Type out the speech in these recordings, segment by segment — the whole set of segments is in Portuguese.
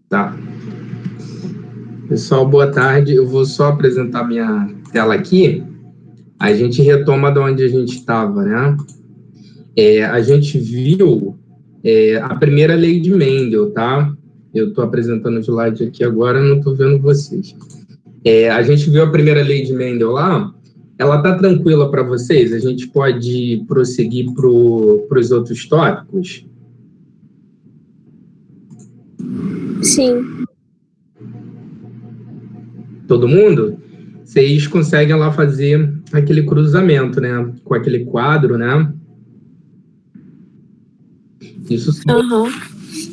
Tá. Pessoal, boa tarde. Eu vou só apresentar minha tela aqui. A gente retoma de onde a gente estava, né? A gente viu a primeira lei de Mendel, tá? Eu estou apresentando o slide aqui agora, não estou vendo vocês. A gente viu a primeira lei de Mendel lá. Ela tá tranquila para vocês? A gente pode prosseguir para os outros tópicos? Sim. Todo mundo? Vocês conseguem lá fazer aquele cruzamento, né? Com aquele quadro, né? Isso sim.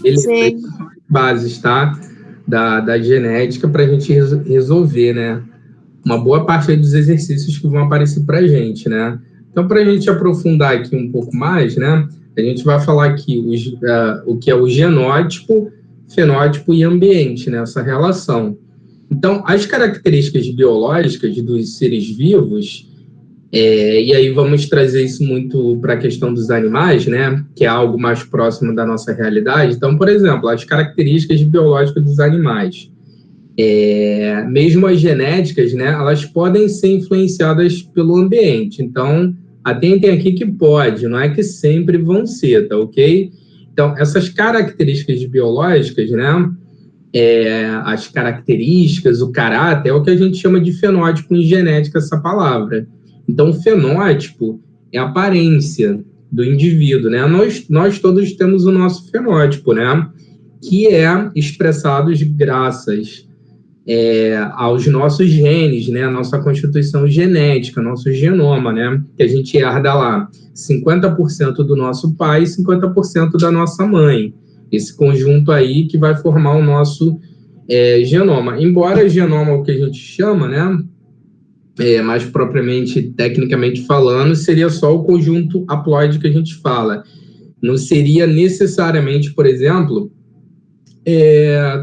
Ele bases, tá? Da genética para a gente resolver, né? Uma boa parte aí dos exercícios que vão aparecer para a gente, né? Então, para a gente aprofundar aqui um pouco mais, né? A gente vai falar aqui o que é o genótipo, fenótipo e ambiente, né? Essa relação. Então, as características biológicas dos seres vivos, e aí vamos trazer isso muito para a questão dos animais, né? Que é algo mais próximo da nossa realidade. Então, por exemplo, as características biológicas dos animais. Mesmo as genéticas, né? Elas podem ser influenciadas pelo ambiente. Então, atentem aqui que pode, não é que sempre vão ser, tá ok? Então, essas características biológicas, né? As características, o caráter, é o que a gente chama de fenótipo em genética, essa palavra. Então, o fenótipo é a aparência do indivíduo, né? Nós todos temos o nosso fenótipo, né? Que é expressado graças aos nossos genes, né? A nossa constituição genética, nosso genoma, né? Que a gente herda lá 50% do nosso pai e 50% da nossa mãe. Esse conjunto aí que vai formar o nosso genoma. Embora genoma, o que a gente chama, né? Mais propriamente, tecnicamente falando, seria só o conjunto haploide que a gente fala. Não seria necessariamente, por exemplo,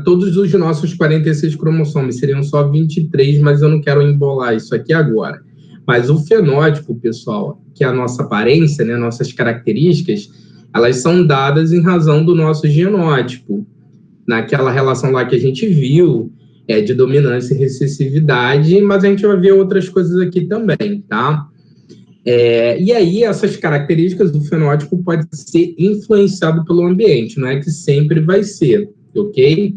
todos os nossos 46 cromossomos, seriam só 23, mas eu não quero embolar isso aqui agora. Mas o fenótipo, pessoal, que é a nossa aparência, né, nossas características, elas são dadas em razão do nosso genótipo, naquela relação lá que a gente viu, de dominância e recessividade, mas a gente vai ver outras coisas aqui também, tá? E aí, essas características do fenótipo podem ser influenciadas pelo ambiente, não é que sempre vai ser, ok?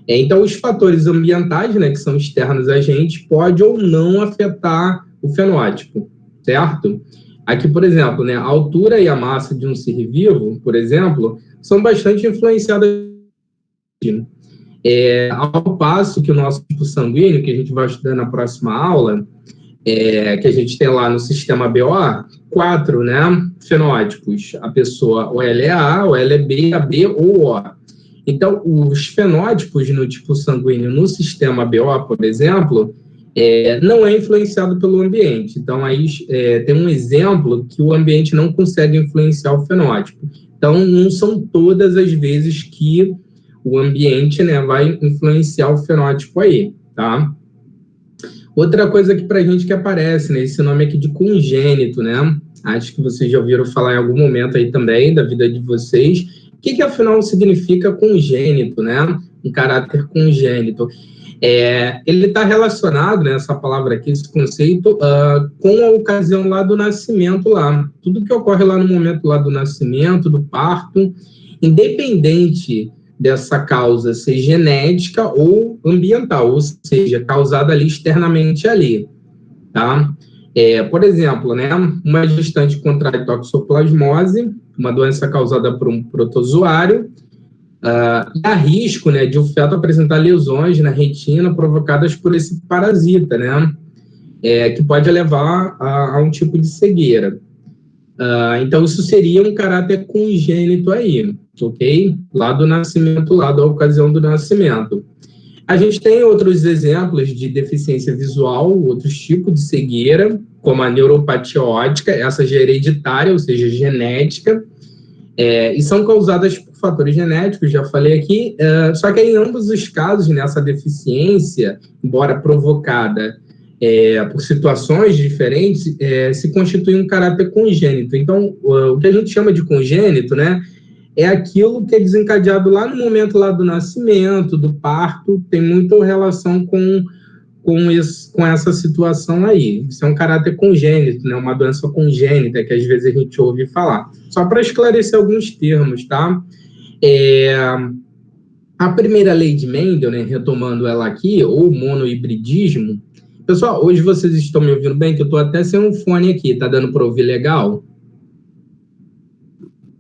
Então, os fatores ambientais, né, que são externos a gente, pode ou não afetar o fenótipo, certo? Aqui, por exemplo, né, a altura e a massa de um ser vivo, por exemplo, são bastante influenciadas ao passo que o nosso tipo sanguíneo, que a gente vai estudar na próxima aula, que a gente tem lá no sistema BO, 4, né, fenótipos. A pessoa ou ela é A, ou ela é B, a B ou O. Então, os fenótipos no tipo sanguíneo no sistema BO, por exemplo, não é influenciado pelo ambiente. Então, aí tem um exemplo que o ambiente não consegue influenciar o fenótipo. Então, não são todas as vezes que o ambiente, né, vai influenciar o fenótipo aí, tá? Outra coisa aqui para a gente que aparece, né, esse nome aqui de congênito, né? Acho que vocês já ouviram falar em algum momento aí também da vida de vocês. O que afinal significa congênito, né? Um caráter congênito. Ele está relacionado, né, essa palavra aqui, esse conceito, com a ocasião lá do nascimento lá. Tudo que ocorre lá no momento lá do nascimento, do parto, independente dessa causa ser genética ou ambiental, ou seja, causada ali externamente ali, tá? Por exemplo, né, uma gestante contrai toxoplasmose, uma doença causada por um protozoário, e há risco, né, de o feto apresentar lesões na retina provocadas por esse parasita, né, que pode levar a um tipo de cegueira. Então, isso seria um caráter congênito aí, ok? Lá do nascimento, lá da ocasião do nascimento. A gente tem outros exemplos de deficiência visual, outros tipos de cegueira, como a neuropatia óptica, essa já é hereditária, ou seja, genética, e são causadas por fatores genéticos, já falei aqui, só que em ambos os casos, nessa deficiência, embora provocada por situações diferentes, se constitui um caráter congênito. Então, o que a gente chama de congênito, né, é aquilo que é desencadeado lá no momento lá do nascimento, do parto, tem muita relação com essa situação aí. Isso é um caráter congênito, né? Uma doença congênita que às vezes a gente ouve falar. Só para esclarecer alguns termos, tá? A primeira lei de Mendel, né, retomando ela aqui, ou monohibridismo. Pessoal, hoje vocês estão me ouvindo bem? Que eu estou até sem um fone aqui. Tá dando para ouvir legal?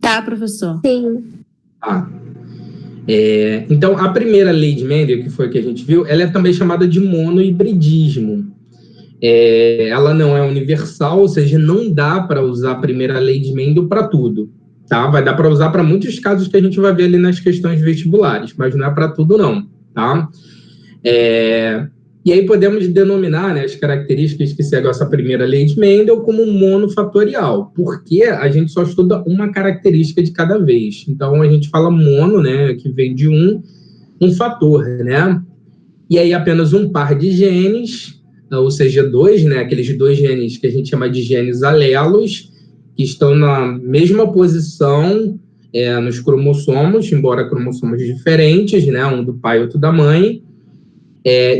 Tá, professor. Sim. Tá. Então, a primeira lei de Mendel, que foi a que a gente viu, ela é também chamada de monohibridismo. Ela não é universal, ou seja, não dá para usar a primeira lei de Mendel para tudo. Tá? Vai dar para usar para muitos casos que a gente vai ver ali nas questões vestibulares, mas não é para tudo não, tá? E aí podemos denominar, né, as características que seguem essa primeira lei de Mendel como monofatorial, porque a gente só estuda uma característica de cada vez. Então a gente fala mono, né, que vem de um fator, né? E aí apenas um par de genes, ou seja, dois, né, aqueles dois genes que a gente chama de genes alelos, que estão na mesma posição nos cromossomos, embora cromossomos diferentes, né, um do pai e outro da mãe.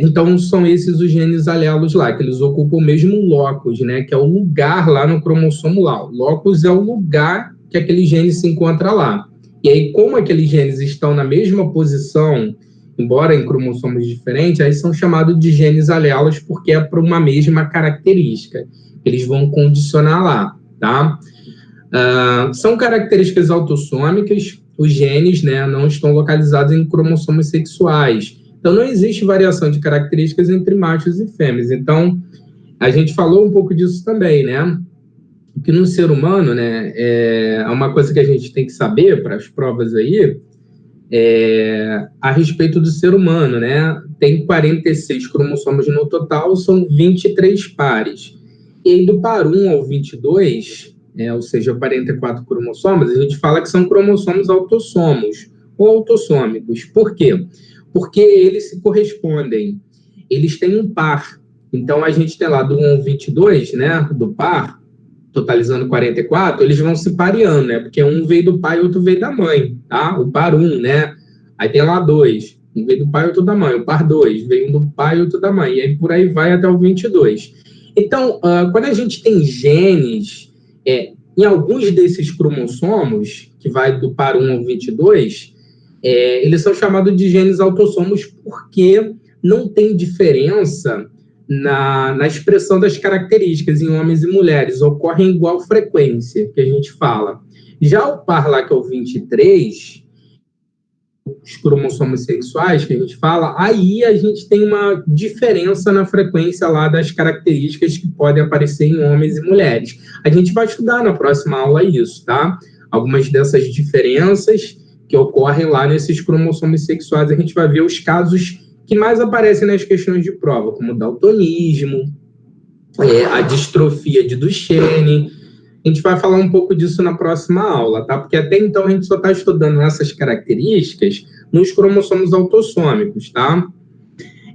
Então, são esses os genes alelos lá, que eles ocupam o mesmo locus, né, que é o lugar lá no cromossomo lá. O locus é o lugar que aquele gene se encontra lá. E aí, como aqueles genes estão na mesma posição, embora em cromossomos diferentes, aí são chamados de genes alelos porque é para uma mesma característica. Eles vão condicionar lá. Tá? São características autossômicas, os genes, né, não estão localizados em cromossomos sexuais. Então, não existe variação de características entre machos e fêmeas. Então, a gente falou um pouco disso também, né? Que no ser humano, né, é uma coisa que a gente tem que saber para as provas aí, a respeito do ser humano, né? Tem 46 cromossomos no total, são 23 pares. E aí, do par 1 ao 22, ou seja, 44 cromossomos, a gente fala que são cromossomos autossomos ou autossômicos. Por quê? Porque eles se correspondem. Eles têm um par. Então, a gente tem lá do 1 ao 22, né, do par, totalizando 44, eles vão se pareando, né? Porque um veio do pai e outro veio da mãe, tá? O par 1, né? Aí tem lá 2, um veio do pai e outro da mãe. O par 2 veio um do pai e outro da mãe. E aí por aí vai até o 22. Então, quando a gente tem genes, em alguns desses cromossomos, que vai do par 1 ao 22, eles são chamados de genes autossomos porque não tem diferença na expressão das características em homens e mulheres, ocorre em igual frequência, que a gente fala. Já o par lá, que é o 23, os cromossomos sexuais, que a gente fala, aí a gente tem uma diferença na frequência lá das características que podem aparecer em homens e mulheres. A gente vai estudar na próxima aula isso, tá? Algumas dessas diferenças que ocorrem lá nesses cromossomos sexuais, a gente vai ver os casos que mais aparecem nas questões de prova, como o daltonismo, a distrofia de Duchenne. A gente vai falar um pouco disso na próxima aula, tá? Porque até então a gente só está estudando essas características nos cromossomos autossômicos, tá?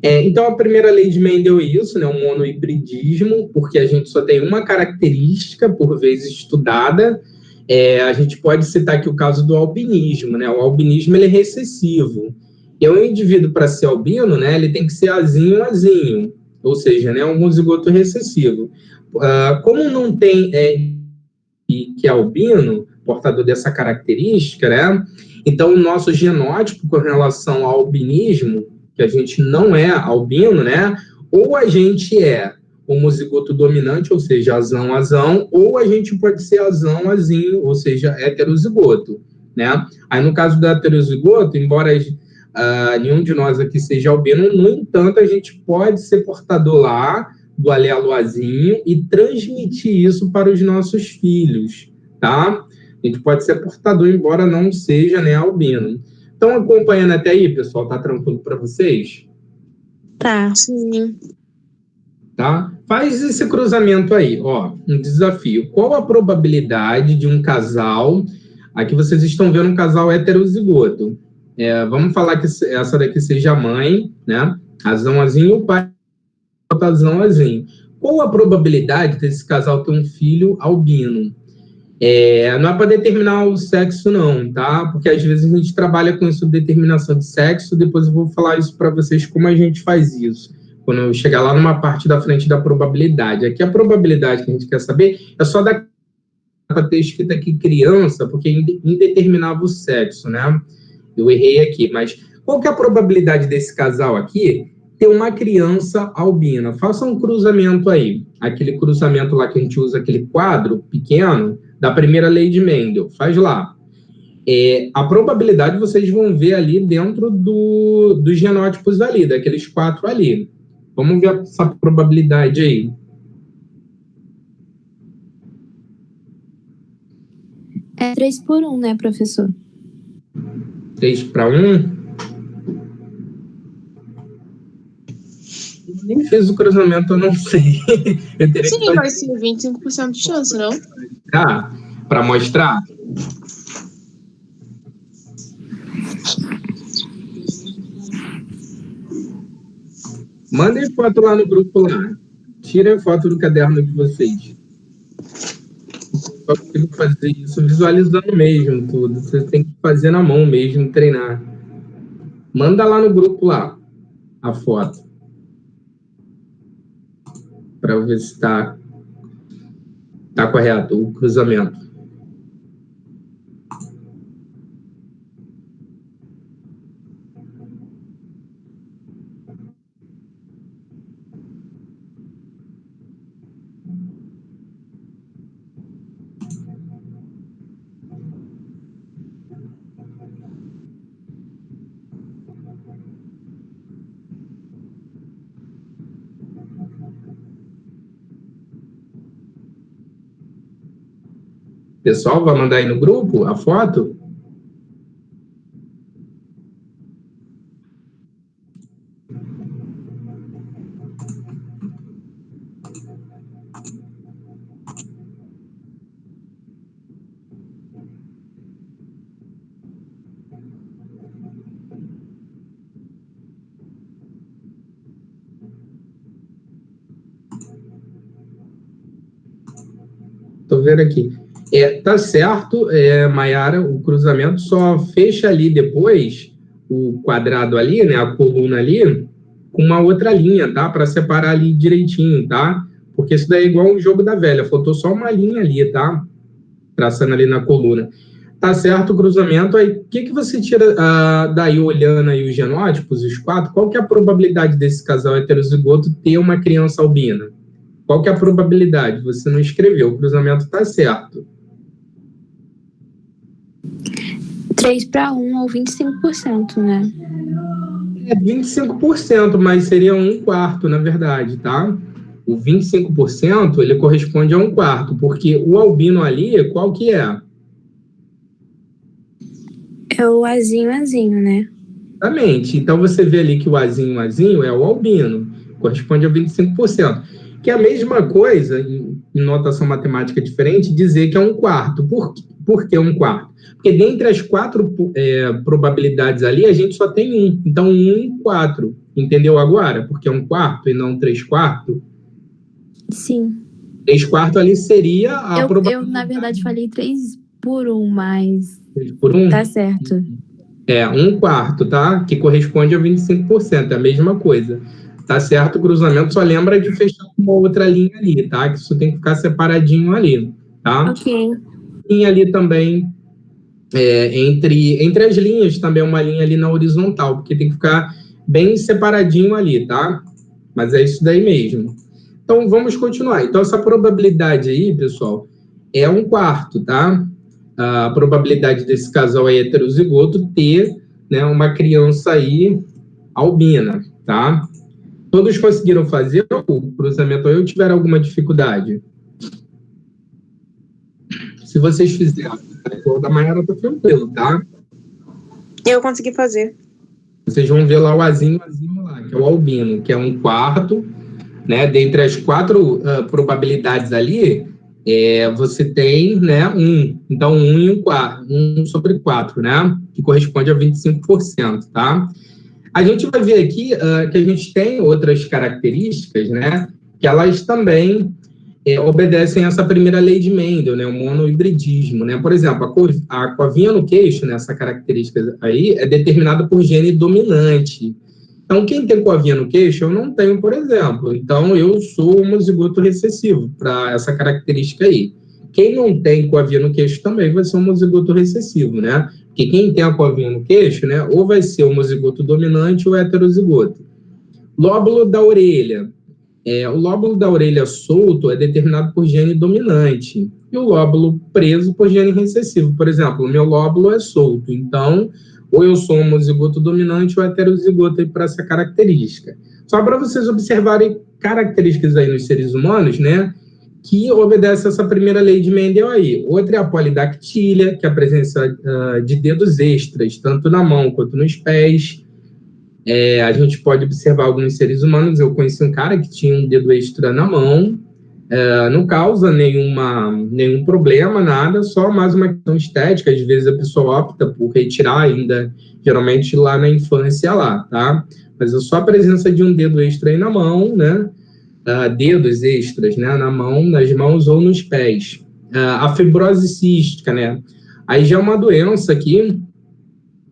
Então, a primeira lei de Mendel é isso, né? O monohibridismo, porque a gente só tem uma característica por vez estudada. A gente pode citar aqui o caso do albinismo, né? O albinismo ele é recessivo. E o indivíduo, para ser albino, né, ele tem que ser azinho, ou seja, né, um homozigoto recessivo. Como não tem que é albino, portador dessa característica, né, então o nosso genótipo com relação ao albinismo, que a gente não é albino, né, ou a gente é homozigoto dominante, ou seja, azão, ou a gente pode ser azinho, ou seja, heterozigoto, né. Aí no caso do heterozigoto, embora nenhum de nós aqui seja albino, no entanto, a gente pode ser portador lá do alelo azinho e transmitir isso para os nossos filhos, tá? A gente pode ser portador, embora não seja, né, albino. Então, acompanhando até aí, pessoal, tá tranquilo para vocês? Tá. Sim. Tá? Faz esse cruzamento aí, ó, um desafio. Qual a probabilidade de um casal, aqui vocês estão vendo um casal heterozigoto, vamos falar que essa daqui seja a mãe, né? Azão, o pai, azão. Qual a probabilidade desse casal ter um filho albino? Não é para determinar o sexo, não, tá? Porque às vezes a gente trabalha com isso, determinação de sexo, depois eu vou falar isso para vocês, como a gente faz isso, quando eu chegar lá numa parte da frente da probabilidade. Aqui a probabilidade que a gente quer saber é só para ter escrito aqui criança, porque indeterminava o sexo, né? Eu errei aqui, mas qual que é a probabilidade desse casal aqui ter uma criança albina? Faça um cruzamento aí, aquele cruzamento lá que a gente usa, aquele quadro pequeno, da primeira lei de Mendel. Faz lá. A probabilidade vocês vão ver ali dentro dos genótipos ali, daqueles 4 ali. Vamos ver essa probabilidade aí. É 3 por 1, né, professor? 3 para 1? Nem fez o cruzamento, eu não sei. Sim, vai ser 25% de chance, não? Para mostrar? Mandem foto lá no grupo lá. Tirem foto do caderno de vocês. Só consigo fazer isso visualizando mesmo tudo. Você tem que fazer na mão mesmo, treinar. Manda lá no grupo lá a foto. Para ver se está correto o cruzamento. Pessoal, vai mandar aí no grupo a foto? Estou vendo aqui. Tá certo, Mayara, o cruzamento só fecha ali depois, o quadrado ali, né, a coluna ali, com uma outra linha, tá? Para separar ali direitinho, tá? Porque isso daí é igual um jogo da velha, faltou só uma linha ali, tá? Traçando ali na coluna. Tá certo o cruzamento, aí o que você tira daí, olhando aí os genótipos, os 4, qual que é a probabilidade desse casal heterozigoto ter uma criança albina? Qual que é a probabilidade? Você não escreveu, o cruzamento está certo. 3 para 1 ou 25%, né? 25%, mas seria 1/4, na verdade, tá? O 25%, ele corresponde a 1/4, porque o albino ali, qual que é? É o azinho, né? Exatamente. Então, você vê ali que o azinho é o albino, corresponde a 25%. Que é a mesma coisa, em notação matemática diferente, dizer que é 1/4. Por que 1/4? Porque dentre as 4 probabilidades ali, a gente só tem 1. Então, 1 em 4. Entendeu agora? Porque é 1/4 e não 3/4? Sim. 3/4 ali seria a probabilidade. Eu, na verdade, falei 3 por 1, mas... 3 por 1? Tá certo. 1/4, tá? Que corresponde a 25%, é a mesma coisa. Tá certo? O cruzamento só lembra de fechar com uma outra linha ali, tá? Que isso tem que ficar separadinho ali, tá? Ok. Linha ali também, entre as linhas também uma linha ali na horizontal, porque tem que ficar bem separadinho ali, tá? Mas é isso daí mesmo. Então, vamos continuar. Então, essa probabilidade aí, pessoal, é 1/4, tá? A probabilidade desse casal aí heterozigoto ter, né, uma criança aí albina, tá? Todos conseguiram fazer o cruzamento ou tiveram alguma dificuldade? Se vocês fizeram, o da Mayara tá tranquilo, tá? Eu consegui fazer. Vocês vão ver lá o azinho lá, que é o albino, que é 1/4, né? Dentre as 4 probabilidades ali, você tem, né, 1. Então, 1 em 1/4, 1 sobre 4, né? Que corresponde a 25%, tá? A gente vai ver aqui que a gente tem outras características, né? Que elas também obedecem essa primeira lei de Mendel, né, o monohibridismo, né? Por exemplo, a covinha no queixo, né, essa característica aí, é determinada por gene dominante. Então, quem tem covinha no queixo, eu não tenho, por exemplo. Então, eu sou homozigoto recessivo para essa característica aí. Quem não tem covinha no queixo também vai ser homozigoto recessivo, né? Porque quem tem a covinha no queixo, né, ou vai ser homozigoto dominante ou heterozigoto. Lóbulo da orelha. O lóbulo da orelha solto é determinado por gene dominante e o lóbulo preso por gene recessivo. Por exemplo, o meu lóbulo é solto, então ou eu sou homozigoto dominante ou heterozigoto para essa característica. Só para vocês observarem características aí nos seres humanos, né, que obedece essa primeira lei de Mendel aí. Outra é a polidactília, que é a presença de dedos extras, tanto na mão quanto nos pés. A gente pode observar alguns seres humanos. Eu conheci um cara que tinha um dedo extra na mão, não causa nenhum problema, nada, só mais uma questão estética. Às vezes a pessoa opta por retirar ainda, geralmente lá na infância lá, tá? Mas é só a presença de um dedo extra aí na mão, né? Dedos extras, né? Na mão, nas mãos ou nos pés. A fibrose cística, né? Aí já é uma doença aqui,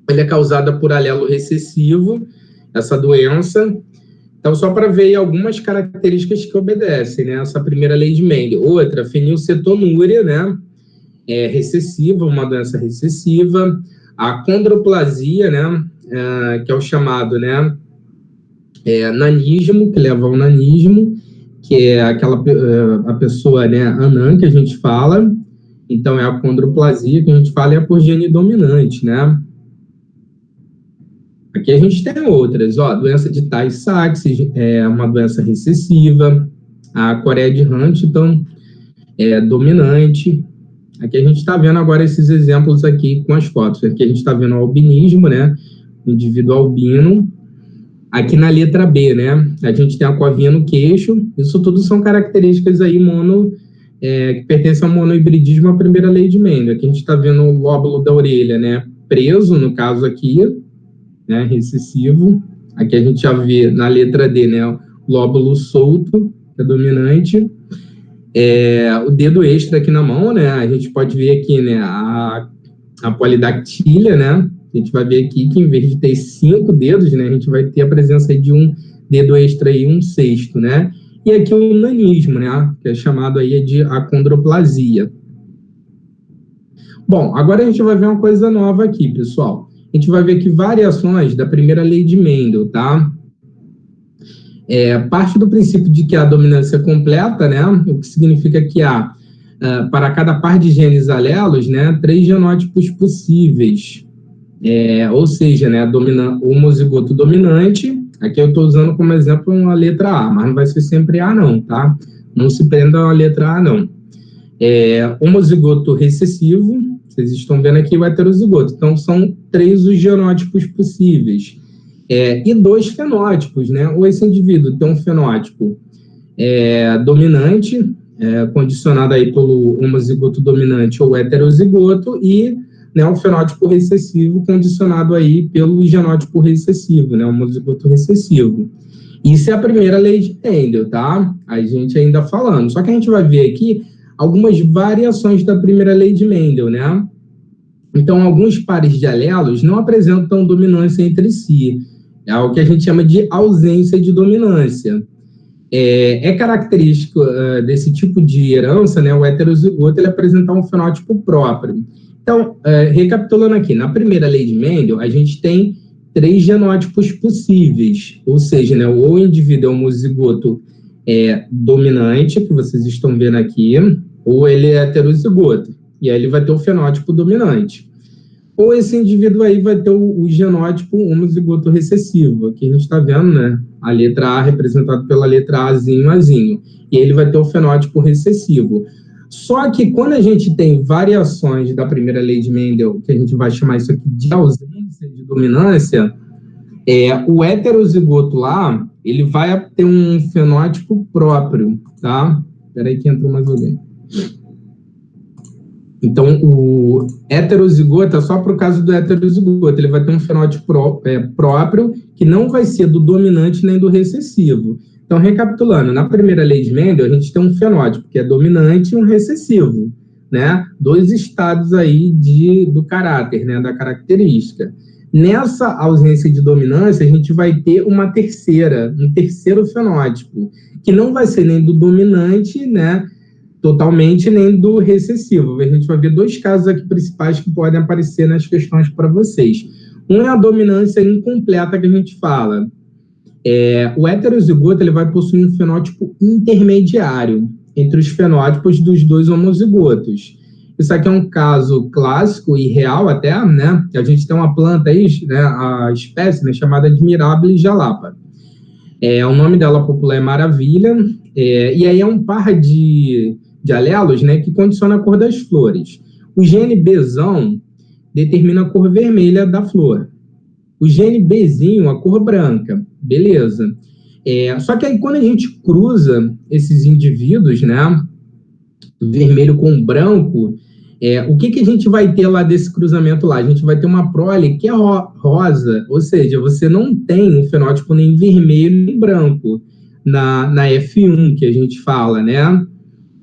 ele é causada por alelo recessivo, essa doença. Então, só para ver algumas características que obedecem, né? Essa primeira lei de Mendel. Outra, fenilcetonúria, né? Recessiva, uma doença recessiva. A condroplasia, né? Que é o chamado, né? Nanismo, que leva ao nanismo, que é a pessoa, né? Anã, que a gente fala. Então, é a condroplasia que a gente fala, é por gene dominante, né? Aqui a gente tem outras, a doença de Tay-Sachs é uma doença recessiva, a Coreia de Huntington é dominante. Aqui a gente está vendo agora esses exemplos aqui com as fotos. Aqui a gente está vendo o albinismo, né? Indivíduo albino. Aqui na letra B, né? A gente tem a covinha no queixo. Isso tudo são características aí que pertencem ao monohibridismo, a primeira lei de Mendel. Aqui a gente está vendo o lóbulo da orelha, né? Preso, no caso aqui, né, recessivo. Aqui a gente já vê na letra D, né, o lóbulo solto, que é dominante. O dedo extra aqui na mão, né, a gente pode ver aqui, né, a polidactília, né, a gente vai ver aqui que em vez de ter 5 dedos, né, a gente vai ter a presença de um dedo extra e um sexto, né, e aqui o nanismo, né, que é chamado aí de acondroplasia. Bom, agora a gente vai ver uma coisa nova aqui, pessoal. A gente vai ver aqui variações da primeira lei de Mendel, tá? Parte do princípio de que há dominância completa, né? O que significa que há, para cada par de genes alelos, né, 3 genótipos possíveis. Ou seja, né, homozigoto dominante. Aqui eu estou usando como exemplo uma letra A, mas não vai ser sempre A, não, tá? Não se prenda a letra A, não. Homozigoto recessivo. Vocês estão vendo aqui o heterozigoto. Então, são 3 os genótipos possíveis. E 2 fenótipos, né? Ou esse indivíduo tem um fenótipo dominante, condicionado aí pelo homozigoto dominante ou heterozigoto, e, né, um fenótipo recessivo condicionado aí pelo genótipo recessivo, né? Homozigoto recessivo. Isso é a primeira lei de Mendel, tá? A gente ainda falando. Só que a gente vai ver aqui algumas variações da primeira lei de Mendel, né? Então, alguns pares de alelos não apresentam dominância entre si. É o que a gente chama de ausência de dominância. É característico desse tipo de herança, né? O heterozigoto, ele apresentar um fenótipo próprio. Então, recapitulando aqui, na primeira lei de Mendel, a gente tem 3 genótipos possíveis, ou seja, né, ou o indivíduo é homozigoto dominante, que vocês estão vendo aqui, ou ele é heterozigoto, e aí ele vai ter o fenótipo dominante. Ou esse indivíduo aí vai ter o genótipo homozigoto recessivo, aqui a gente está vendo, né, a letra A representada pela letra Azinho, Azinho, e ele vai ter o fenótipo recessivo. Só que quando a gente tem variações da primeira lei de Mendel, que a gente vai chamar isso aqui de ausência de dominância, o heterozigoto lá, ele vai ter um fenótipo próprio, tá? Espera aí que entrou mais alguém. Então, o heterozigoto é só para o caso do heterozigoto, ele vai ter um fenótipo próprio, que não vai ser do dominante nem do recessivo. Então, recapitulando, na primeira lei de Mendel, a gente tem um fenótipo que é dominante e um recessivo, né? 2 estados aí do caráter, né? Da característica. Nessa ausência de dominância, a gente vai ter um terceiro fenótipo, que não vai ser nem do dominante, né? Totalmente, nem do recessivo. A gente vai ver 2 casos aqui principais que podem aparecer nas questões para vocês. Um é a dominância incompleta que a gente fala. O heterozigoto ele vai possuir um fenótipo intermediário entre os fenótipos dos 2 homozigotos. Isso aqui é um caso clássico e real até, né? A gente tem uma planta aí, né, a espécie, né, chamada de Mirabilis jalapa. O nome dela popular é Maravilha, e aí é um par de alelos, né, que condiciona a cor das flores. O gene Bzão determina a cor vermelha da flor. O gene Bzinho, a cor branca. Beleza. Só que aí quando a gente cruza esses indivíduos, né, vermelho com branco, o que a gente vai ter lá desse cruzamento lá? A gente vai ter uma prole que é rosa, ou seja, você não tem um fenótipo nem vermelho nem branco na F1 que a gente fala, né?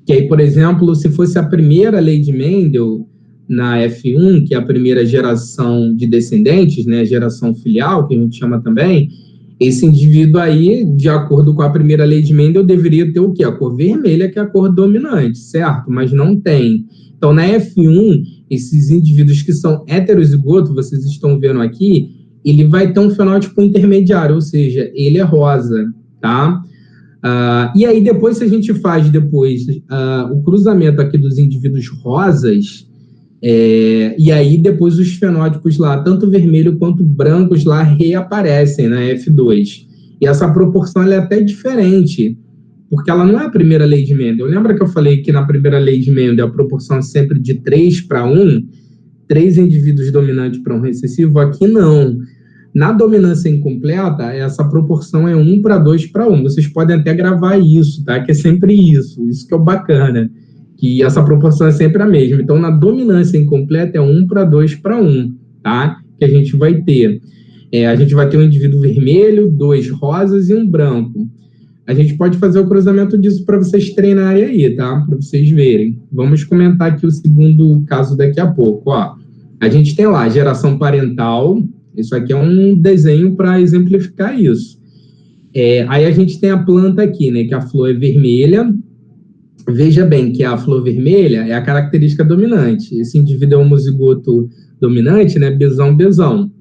Que aí, por exemplo, se fosse a primeira lei de Mendel na F1, que é a primeira geração de descendentes, né, geração filial, que a gente chama também, esse indivíduo aí, de acordo com a primeira lei de Mendel, deveria ter o quê? A cor vermelha, que é a cor dominante, certo? Mas não tem. Então, na F1, esses indivíduos que são heterozigotos, vocês estão vendo aqui, ele vai ter um fenótipo intermediário, ou seja, ele é rosa, tá? E aí, depois, se a gente faz o cruzamento aqui dos indivíduos rosas, e aí depois os fenótipos lá, tanto vermelho quanto brancos lá, reaparecem na F2. E essa proporção ela é até diferente, porque ela não é a primeira lei de Mendel. Lembra que eu falei que na primeira lei de Mendel a proporção é sempre de 3:1, 3 indivíduos dominantes para um recessivo? Aqui não. Na dominância incompleta, essa proporção é 1:2:1. Vocês podem até gravar isso, tá? Que é sempre isso que é o bacana, que essa proporção é sempre a mesma. Então, na dominância incompleta é 1:2:1, tá? Que a gente vai ter. A gente vai ter um indivíduo vermelho, 2 rosas e um branco. A gente pode fazer o cruzamento disso para vocês treinarem aí, tá? Para vocês verem. Vamos comentar aqui o segundo caso daqui a pouco, ó. A gente tem lá a geração parental. Isso aqui é um desenho para exemplificar isso. Aí a gente tem a planta aqui, né? Que a flor é vermelha. Veja bem que a flor vermelha é a característica dominante. Esse indivíduo é homozigoto dominante, né? Bzão.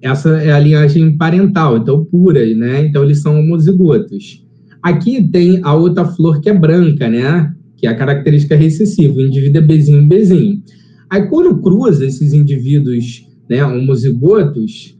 Essa é a linhagem parental, então pura, né? Então eles são homozigotos. Aqui tem a outra flor que é branca, né? Que é a característica recessiva. O indivíduo é Bzinho. Aí quando cruza esses indivíduos, né, homozigotos,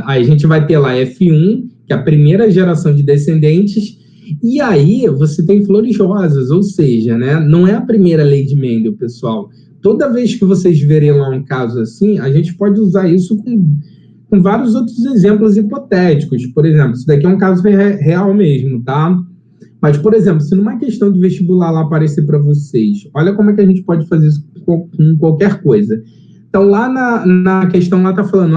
aí a gente vai ter lá F1, que é a primeira geração de descendentes, e aí você tem flores rosas, ou seja, né, não é a primeira lei de Mendel, pessoal. Toda vez que vocês verem lá um caso assim, a gente pode usar isso com vários outros exemplos hipotéticos. Por exemplo, isso daqui é um caso real mesmo, tá? Mas, por exemplo, se numa questão de vestibular lá aparecer para vocês, olha como é que a gente pode fazer isso com qualquer coisa. Então, lá na questão, lá está falando,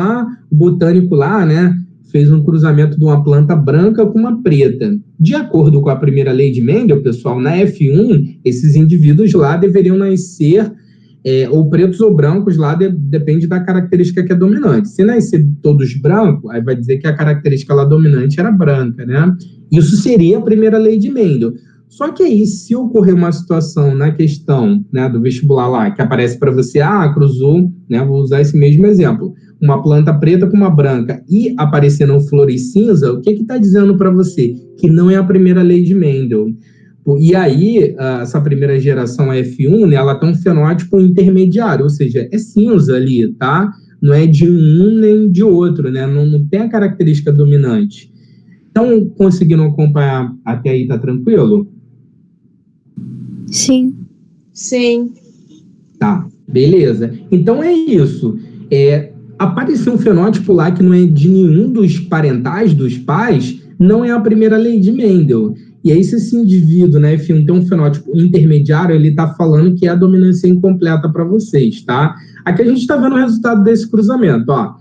o botânico lá, né, fez um cruzamento de uma planta branca com uma preta. De acordo com a primeira lei de Mendel, pessoal, na F1, esses indivíduos lá deveriam nascer ou pretos ou brancos, lá depende da característica que é dominante. Se nascer todos brancos, aí vai dizer que a característica lá dominante era branca, né? Isso seria a primeira lei de Mendel. Só que aí, se ocorrer uma situação na questão, né, do vestibular lá, que aparece para você, cruzou, né, vou usar esse mesmo exemplo, uma planta preta com uma branca e aparecendo flores cinza, o que está dizendo para você? Que não é a primeira lei de Mendel. E aí, essa primeira geração F1, né, ela tem um fenótipo intermediário, ou seja, é cinza ali, tá? Não é de um nem de outro, né? Não tem a característica dominante. Então, conseguindo acompanhar até aí, tá tranquilo? Sim. Sim. Tá, beleza. Então é isso. Apareceu um fenótipo lá que não é de nenhum dos parentais, dos pais, não é a primeira lei de Mendel. E aí, se esse indivíduo, né, F1, tem um fenótipo intermediário, ele está falando que é a dominância incompleta para vocês, tá? Aqui a gente está vendo o resultado desse cruzamento, ó.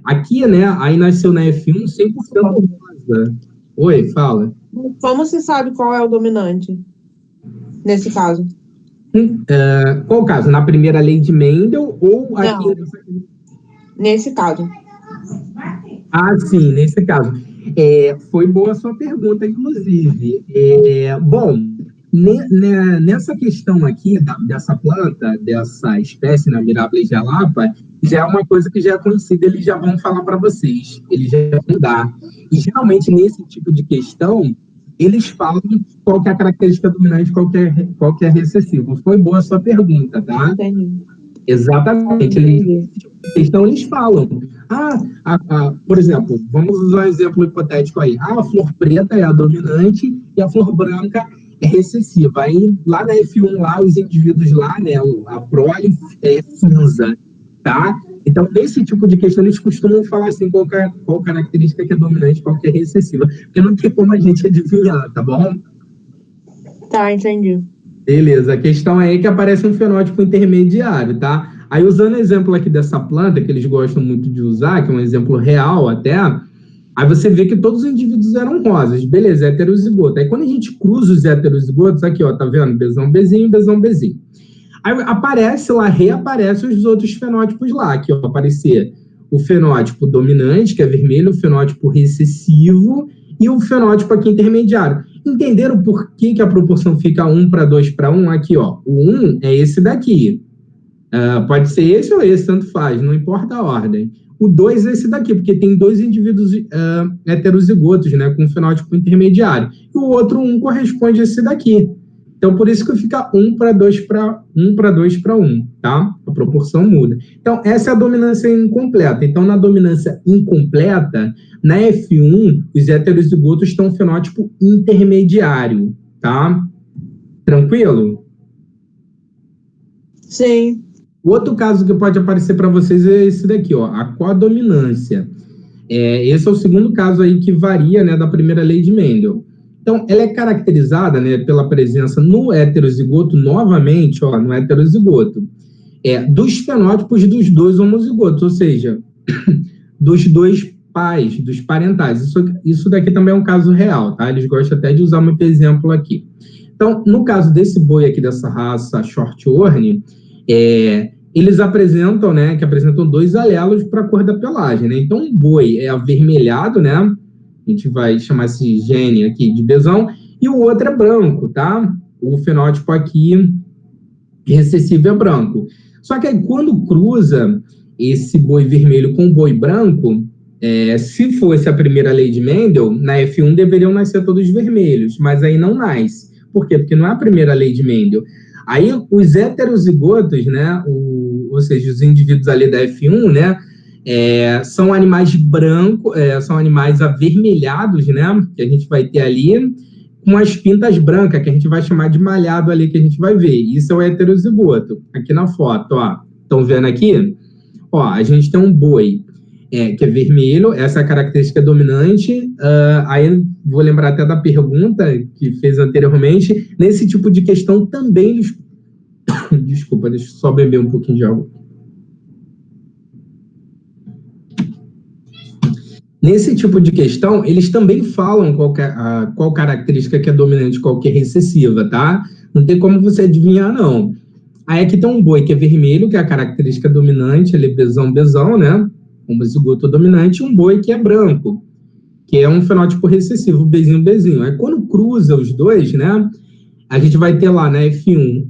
Aqui, né, aí nasceu na F1 100% rosa. Oi, fala. Como se sabe qual é o dominante nesse caso? Qual o caso? Na primeira lei de Mendel ou aqui? Não, nesse caso. Ah, sim, nesse caso. Foi boa a sua pergunta, inclusive. Bom, nessa questão aqui dessa planta, dessa espécie, na Mirabilis jalapa, já é uma coisa que já é conhecida, eles já vão falar para vocês, eles já vão dar. E geralmente, nesse tipo de questão, eles falam qual que é a característica dominante, qual que é recessivo. Foi boa a sua pergunta, tá? Entendi. Exatamente. Então, eles falam. Por exemplo, vamos usar um exemplo hipotético aí. A flor preta é a dominante e a flor branca é recessiva. Aí, lá na F1, lá, os indivíduos lá, né, a prole é cinza, tá? Então, nesse tipo de questão, eles costumam falar assim, qual característica que é dominante, qual que é recessiva. Porque não tem como a gente adivinhar, tá bom? Tá, entendi. Beleza, a questão é que aparece um fenótipo intermediário, tá? Aí, usando o exemplo aqui dessa planta, que eles gostam muito de usar, que é um exemplo real até, aí você vê que todos os indivíduos eram rosas, beleza, heterozigoto. Aí, quando a gente cruza os heterozigotos, aqui, ó, tá vendo? Bzão, Bzinho, Bzão, Bzinho. Aí aparece lá, reaparece os outros fenótipos lá, aqui, ó, aparecer o fenótipo dominante, que é vermelho, o fenótipo recessivo e o fenótipo aqui intermediário. Entenderam por que a proporção fica 1 para 2 para 1? Aqui, ó, o 1 é esse daqui. Pode ser esse ou esse, tanto faz, não importa a ordem. O 2 é esse daqui, porque tem dois indivíduos heterozigotos, né, com fenótipo intermediário. E o outro 1 corresponde a esse daqui. Então, por isso que fica 1 para 2 para 1, tá? A proporção muda. Então, essa é a dominância incompleta. Então, na dominância incompleta, na F1, os heterozigotos estão fenótipo intermediário, tá? Tranquilo? Sim. Outro caso que pode aparecer para vocês é esse daqui, ó, a codominância. Esse é o segundo caso aí que varia, né, da primeira lei de Mendel. Então, ela é caracterizada, né, pela presença no heterozigoto, novamente, ó, no heterozigoto, dos fenótipos dos dois homozigotos, ou seja, dos dois pais, dos parentais. Isso daqui também é um caso real, tá? Eles gostam até de usar muito exemplo aqui. Então, no caso desse boi aqui, dessa raça Shorthorn, eles apresentam, né, que apresentam dois alelos para a cor da pelagem, né? Então, um boi é avermelhado, né? A gente vai chamar esse gene aqui de Bzão, e o outro é branco, tá? O fenótipo aqui recessivo é branco. Só que aí, quando cruza esse boi vermelho com o boi branco, se fosse a primeira lei de Mendel, na F1 deveriam nascer todos vermelhos, mas aí não nasce. Por quê? Porque não é a primeira lei de Mendel. Aí, os heterozigotos, né, ou seja, os indivíduos ali da F1, né, são animais brancos, são animais avermelhados, né, que a gente vai ter ali, com as pintas brancas, que a gente vai chamar de malhado ali, que a gente vai ver. Isso é o heterozigoto, aqui na foto, ó. Estão vendo aqui? Ó, a gente tem um boi, que é vermelho, essa é a característica dominante. Aí vou lembrar até da pergunta que fez anteriormente. Nesse tipo de questão também desculpa, deixa eu só beber um pouquinho de água. Nesse tipo de questão, eles também falam qual característica que é dominante, qual que é recessiva, tá? Não tem como você adivinhar, não. Aí aqui tem um boi que é vermelho, que é a característica dominante, ele é Bzão, né? Homozigoto dominante, e um boi que é branco, que é um fenótipo recessivo, Bzinho. Aí quando cruza os dois, né? A gente vai ter lá na F1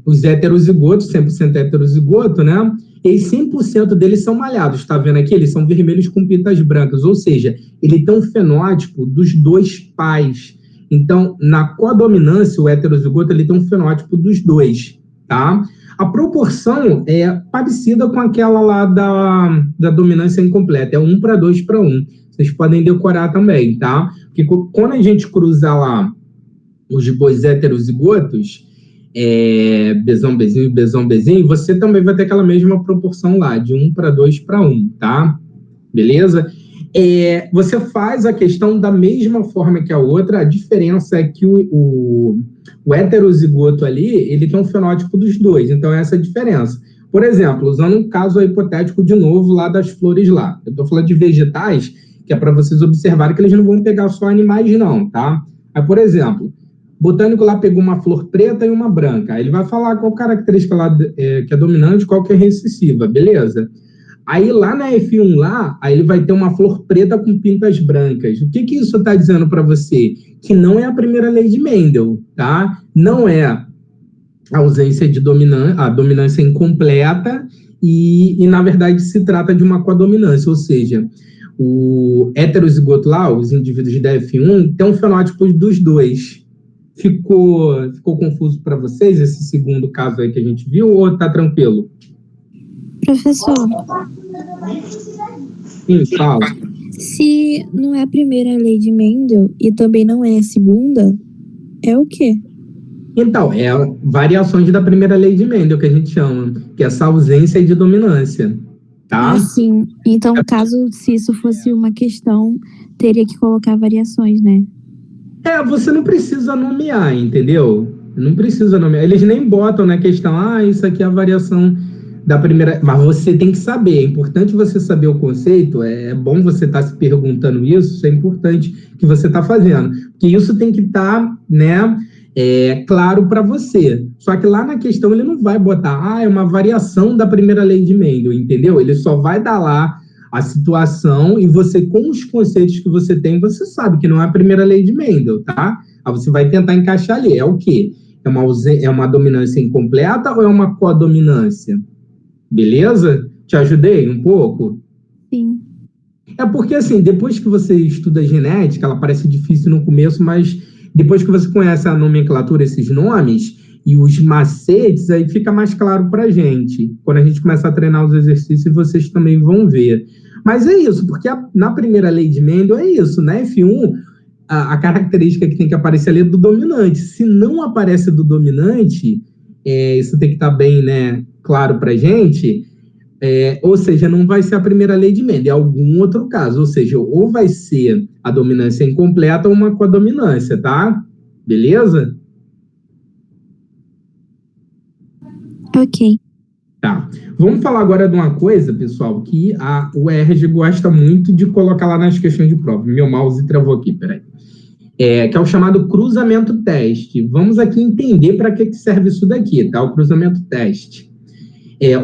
os heterozigotos, 100% heterozigoto, né? E 100% deles são malhados, tá vendo aqui? Eles são vermelhos com pintas brancas, ou seja, ele tem um fenótipo dos dois pais. Então, na codominância, o heterozigoto ele tem um fenótipo dos dois, tá? A proporção é parecida com aquela lá da dominância incompleta, é 1 para 2 para 1. Vocês podem decorar também, tá? Porque quando a gente cruzar lá os bois heterozigotos, Bzinho, você também vai ter aquela mesma proporção lá, de 1 para 2 para 1, tá? Beleza? Você faz a questão da mesma forma que a outra, a diferença é que o heterozigoto ali, ele tem um fenótipo dos dois, então essa é a diferença. Por exemplo, usando um caso hipotético de novo lá das flores lá, eu estou falando de vegetais, que é para vocês observarem que eles não vão pegar só animais, não, tá? Aí, por exemplo, o botânico lá pegou uma flor preta e uma branca. Aí ele vai falar qual característica lá que é dominante, qual que é recessiva, beleza? Aí lá na F1 lá, aí ele vai ter uma flor preta com pintas brancas. O que que isso está dizendo para você? Que não é a primeira lei de Mendel, tá? Não é a ausência de a dominância incompleta e, na verdade, se trata de uma codominância, ou seja, o heterozigoto lá, os indivíduos da F1, tem um fenótipo dos dois. Ficou confuso para vocês esse segundo caso aí que a gente viu ou tá tranquilo? Professor, Sim, fala. se não é a primeira lei de Mendel e também não é a segunda, é o quê? Então, é variações da primeira lei de Mendel, que a gente chama, que é essa ausência de dominância, tá? Ah, sim. Então, se isso fosse uma questão, teria que colocar variações, né? Você não precisa nomear, entendeu? Não precisa nomear. Eles nem botam na questão, isso aqui é a variação da primeira... Mas você tem que saber, é importante você saber o conceito, é bom você estar se perguntando isso é importante que você está fazendo. Porque isso tem que estar, né, claro para você. Só que lá na questão ele não vai botar, é uma variação da primeira lei de Mendel, entendeu? Ele só vai dar lá a situação e você, com os conceitos que você tem, você sabe que não é a primeira lei de Mendel, tá? Aí você vai tentar encaixar ali. É o quê? É uma dominância incompleta ou é uma codominância? Beleza? Te ajudei um pouco? Sim. É porque, assim, depois que você estuda genética, ela parece difícil no começo, mas depois que você conhece a nomenclatura, esses nomes e os macetes, aí fica mais claro pra gente. Quando a gente começa a treinar os exercícios, vocês também vão ver. Mas é isso, porque na primeira lei de Mendel é isso, na F1, a característica que tem que aparecer ali é do dominante. Se não aparece do dominante, isso tem que estar bem, né, claro pra gente, ou seja, não vai ser a primeira lei de Mendel, é algum outro caso, ou seja, ou vai ser a dominância incompleta ou uma codominância, tá? Beleza? Ok. Tá. Vamos falar agora de uma coisa, pessoal, que o ERG gosta muito de colocar lá nas questões de prova. Meu mouse travou aqui, peraí. Que é o chamado cruzamento teste. Vamos aqui entender para que serve isso daqui, tá? O cruzamento teste.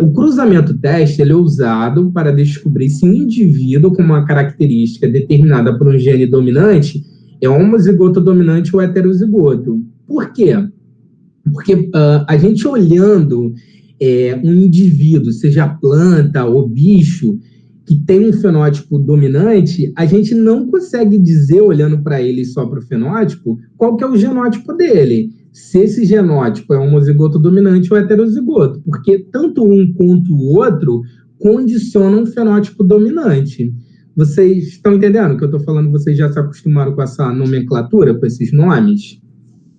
O cruzamento teste ele é usado para descobrir se um indivíduo com uma característica determinada por um gene dominante é homozigoto dominante ou heterozigoto. Por quê? Porque a gente olhando um indivíduo, seja planta ou bicho, que tem um fenótipo dominante, a gente não consegue dizer, olhando para ele só para o fenótipo, qual que é o genótipo dele. Se esse genótipo é homozigoto dominante ou heterozigoto, porque tanto um quanto o outro condicionam um fenótipo dominante. Vocês estão entendendo o que eu estou falando? Vocês já se acostumaram com essa nomenclatura, com esses nomes?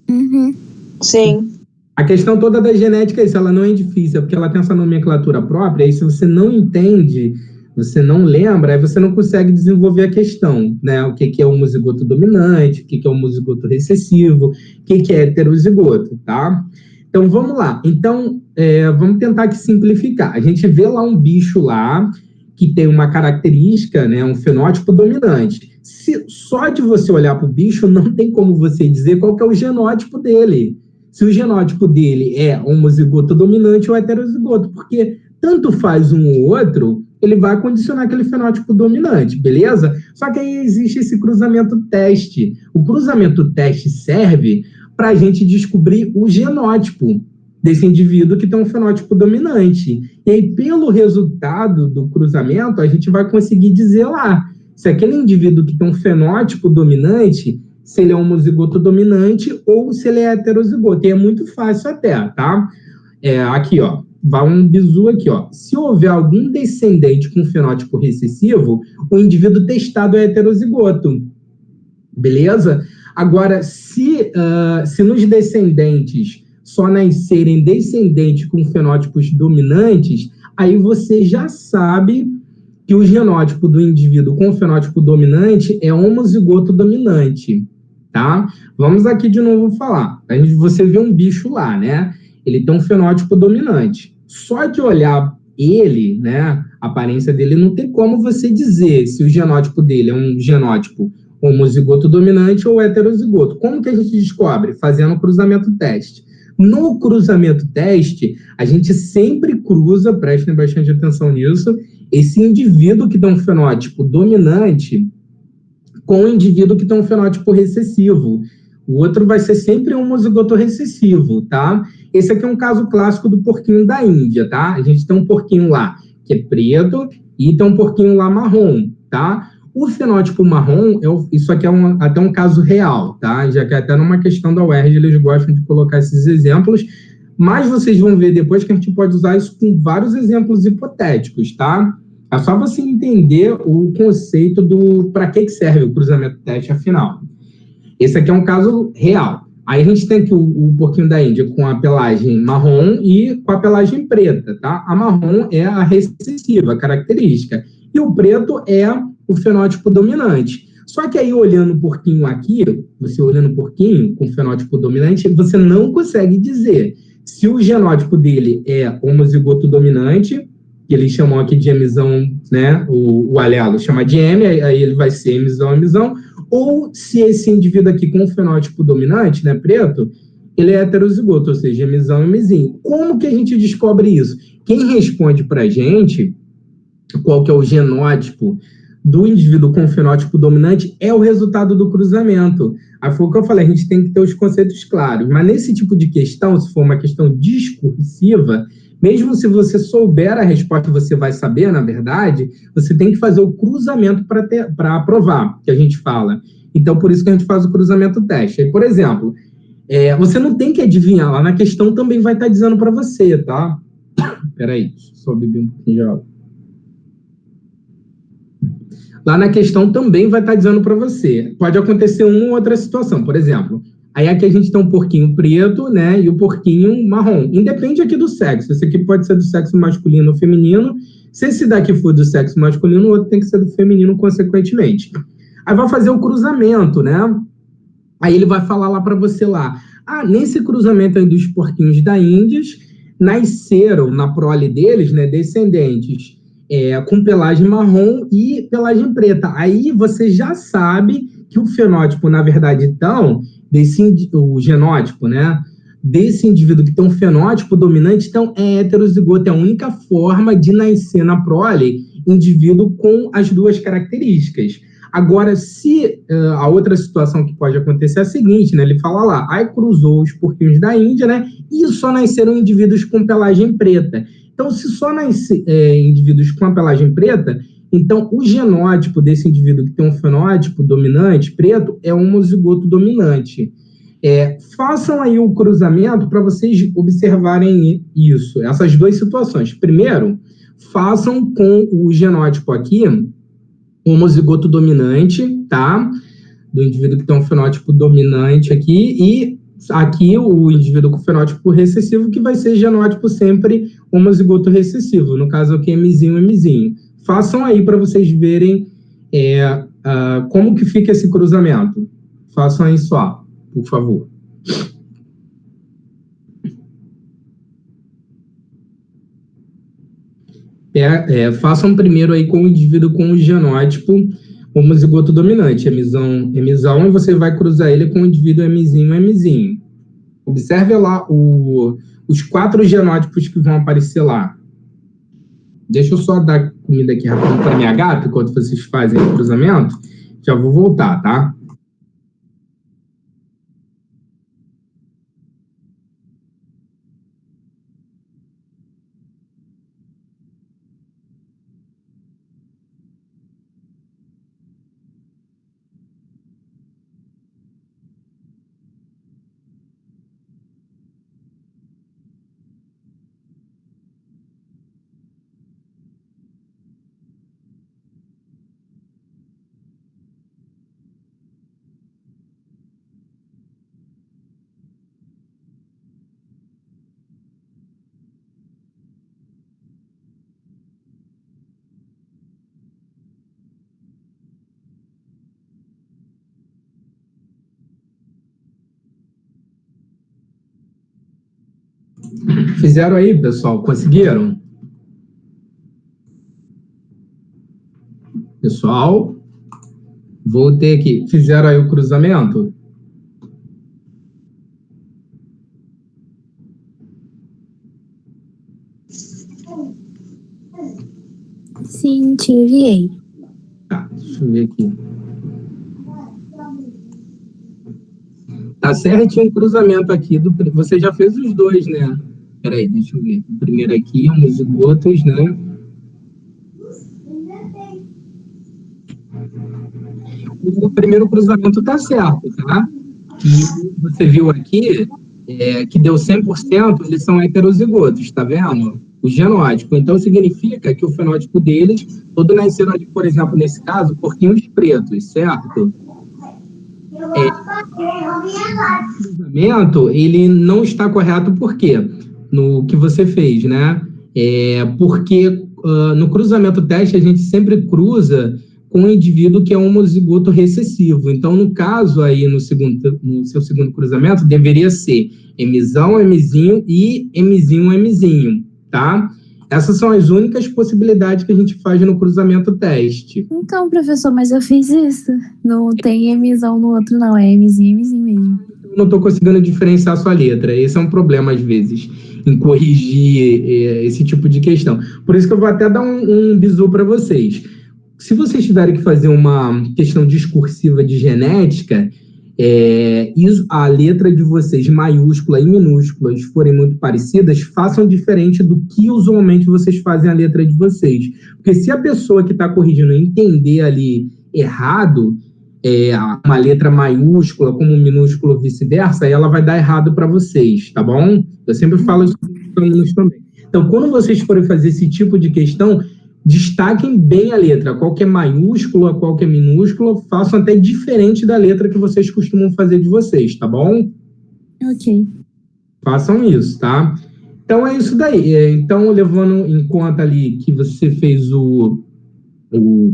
Uhum. Sim. A questão toda da genética é isso, ela não é difícil, é porque ela tem essa nomenclatura própria, e se você não entende, você não lembra, aí você não consegue desenvolver a questão, né? O que é homozigoto dominante, o que é homozigoto recessivo, o que é heterozigoto, tá? Então, vamos lá. Então, vamos tentar aqui simplificar. A gente vê lá um bicho lá, que tem uma característica, né, um fenótipo dominante. Só de você olhar para o bicho, não tem como você dizer qual que é o genótipo dele. Se o genótipo dele é homozigoto dominante ou heterozigoto, porque tanto faz um ou outro, ele vai condicionar aquele fenótipo dominante, beleza? Só que aí existe esse cruzamento teste. O cruzamento teste serve para a gente descobrir o genótipo desse indivíduo que tem um fenótipo dominante. E aí, pelo resultado do cruzamento, a gente vai conseguir dizer lá se aquele indivíduo que tem um fenótipo dominante, se ele é homozigoto dominante ou se ele é heterozigoto. E é muito fácil até, tá? Aqui, ó, vai um bizu aqui, ó. Se houver algum descendente com fenótipo recessivo, o indivíduo testado é heterozigoto. Beleza? Agora, se nos descendentes só nascerem descendentes com fenótipos dominantes, aí você já sabe que o genótipo do indivíduo com fenótipo dominante é homozigoto dominante, tá? Vamos aqui de novo falar. Você vê um bicho lá, né? Ele tem um fenótipo dominante. Só de olhar ele, né, a aparência dele, não tem como você dizer se o genótipo dele é um genótipo homozigoto dominante ou heterozigoto. Como que a gente descobre? Fazendo o cruzamento teste. No cruzamento teste, a gente sempre cruza, prestem bastante atenção nisso, esse indivíduo que tem um fenótipo dominante com o indivíduo que tem um fenótipo recessivo. O outro vai ser sempre um homozigoto recessivo, tá? Esse aqui é um caso clássico do porquinho da Índia, tá? A gente tem um porquinho lá que é preto e tem um porquinho lá marrom, tá? O fenótipo marrom, isso aqui é até um caso real, tá? Já que até numa questão da UERJ eles gostam de colocar esses exemplos, mas vocês vão ver depois que a gente pode usar isso com vários exemplos hipotéticos, tá? É só você entender o conceito do para que serve o cruzamento teste afinal. Esse aqui é um caso real. Aí a gente tem aqui o porquinho da Índia com a pelagem marrom e com a pelagem preta, tá? A marrom é a recessiva, a característica. E o preto é o fenótipo dominante. Só que aí, olhando o porquinho aqui, você olhando o porquinho com fenótipo dominante, você não consegue dizer se o genótipo dele é homozigoto dominante, que eles chamam aqui de emisão, né? O alelo chama de M, aí ele vai ser emisão, ou se esse indivíduo aqui com o fenótipo dominante, né, preto, ele é heterozigoto, ou seja, emisão e mesinho. Como que a gente descobre isso? Quem responde para a gente qual que é o genótipo do indivíduo com fenótipo dominante é o resultado do cruzamento. Aí foi o que eu falei, a gente tem que ter os conceitos claros. Mas nesse tipo de questão, se for uma questão discursiva, mesmo se você souber a resposta, você vai saber, na verdade, você tem que fazer o cruzamento para aprovar, que a gente fala. Então, por isso que a gente faz o cruzamento teste. Aí, por exemplo, você não tem que adivinhar, lá na questão também vai estar dizendo para você, tá? Peraí, só beber um pouquinho de água. Lá na questão também vai estar dizendo para você. Pode acontecer uma ou outra situação, por exemplo. Aí aqui a gente tem um porquinho preto, né, e o porquinho marrom. Independe aqui do sexo. Esse aqui pode ser do sexo masculino ou feminino. Se esse daqui for do sexo masculino, o outro tem que ser do feminino, consequentemente. Aí vai fazer o cruzamento, né? Aí ele vai falar lá para você lá. Nesse cruzamento aí dos porquinhos da Índias, nasceram na prole deles, né, descendentes com pelagem marrom e pelagem preta. Aí você já sabe que o fenótipo, na verdade, então, o genótipo, né, desse indivíduo que tem um fenótipo dominante, então é heterozigoto, é a única forma de nascer na prole indivíduo com as duas características. Agora, se a outra situação que pode acontecer é a seguinte, né? Ele fala lá, aí cruzou os porquinhos da Índia, né? E só nasceram indivíduos com pelagem preta. Então, se só nascer indivíduos com a pelagem preta, então o genótipo desse indivíduo que tem um fenótipo dominante preto é homozigoto dominante. Façam aí o cruzamento para vocês observarem isso, essas duas situações. Primeiro, façam com o genótipo aqui, homozigoto dominante, tá? Do indivíduo que tem um fenótipo dominante aqui, e aqui o indivíduo com fenótipo recessivo, que vai ser genótipo sempre homozigoto recessivo, no caso aqui Mzinho e Mzinho. Façam aí para vocês verem como que fica esse cruzamento. Façam aí só, por favor. Façam primeiro aí com o indivíduo com o genótipo homozigoto dominante, emisão, e você vai cruzar ele com o indivíduo Mzinho. Observe lá os 4 genótipos que vão aparecer lá. Deixa eu só dar comida aqui rapidinho para minha gata, enquanto vocês fazem o cruzamento. Já vou voltar, tá? Fizeram aí, pessoal? Conseguiram? Pessoal, voltei aqui. Fizeram aí o cruzamento? Sim, te enviei. Tá, deixa eu ver aqui. Tá certinho o cruzamento aqui. Você já fez os dois, né? Peraí, deixa eu ver. O primeiro aqui, homozigotos, né? O primeiro cruzamento tá certo, tá? E você viu aqui que deu 100%, eles são heterozigotos, tá vendo? O genótipo. Então, significa que o fenótipo deles, todo nasceram ali, por exemplo, nesse caso, porquinhos pretos, certo? O cruzamento, ele não está correto por quê? No que você fez, né? Porque no cruzamento teste, a gente sempre cruza com um indivíduo que é homozigoto recessivo. Então, no caso aí, no seu segundo cruzamento, deveria ser Mzão, Mzinho e Mzinho, Mzinho, tá? Essas são as únicas possibilidades que a gente faz no cruzamento teste. Então, professor, mas eu fiz isso. Não tem Mzão no outro, não. É Mzinho, Mzinho mesmo. Eu não estou conseguindo diferenciar a sua letra. Esse é um problema, às vezes, em corrigir esse tipo de questão. Por isso que eu vou até dar um bizu para vocês. Se vocês tiverem que fazer uma questão discursiva de genética, a letra de vocês, maiúscula e minúsculas, forem muito parecidas, façam diferente do que usualmente vocês fazem a letra de vocês. Porque se a pessoa que está corrigindo entender ali errado, uma letra maiúscula como minúscula ou vice-versa, ela vai dar errado para vocês, tá bom? Eu sempre falo isso para os alunos também. Então, quando vocês forem fazer esse tipo de questão, destaquem bem a letra, qual que é maiúscula, qual que é minúscula, façam até diferente da letra que vocês costumam fazer de vocês, tá bom? Ok. Façam isso, tá? Então, é isso daí. Então, levando em conta ali que você fez o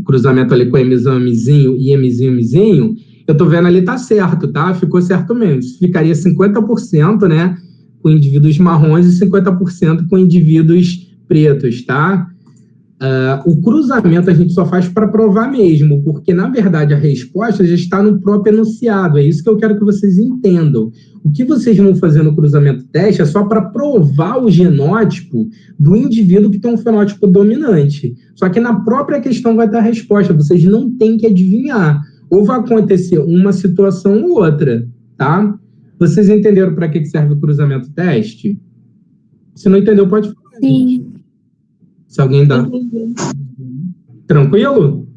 cruzamento ali com Mzão, Mzinho e Mzinho, Mzinho, eu tô vendo ali tá certo, tá? Ficou certo mesmo. Ficaria 50%, né, com indivíduos marrons e 50% com indivíduos pretos, tá? O cruzamento a gente só faz para provar mesmo, porque, na verdade, a resposta já está no próprio enunciado. É isso que eu quero que vocês entendam. O que vocês vão fazer no cruzamento teste é só para provar o genótipo do indivíduo que tem um fenótipo dominante. Só que na própria questão vai dar a resposta. Vocês não têm que adivinhar. Ou vai acontecer uma situação ou outra, tá? Vocês entenderam para que serve o cruzamento teste? Se não entendeu, pode falar. Sim. Se alguém dá. Tranquilo?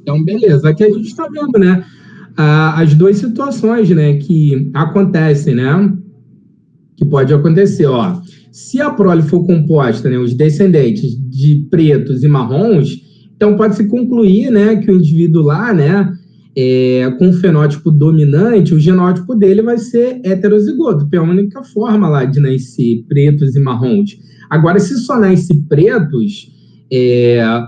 Então, beleza. Aqui a gente está vendo, né? As duas situações, né, que acontecem, né? Que pode acontecer, ó. Se a prole for composta, né, os descendentes de pretos e marrons, então pode-se concluir, né, que o indivíduo lá, né, com fenótipo dominante, o genótipo dele vai ser heterozigoto, que é a única forma lá de nascer pretos e marrons. Agora, se só nasce pretos,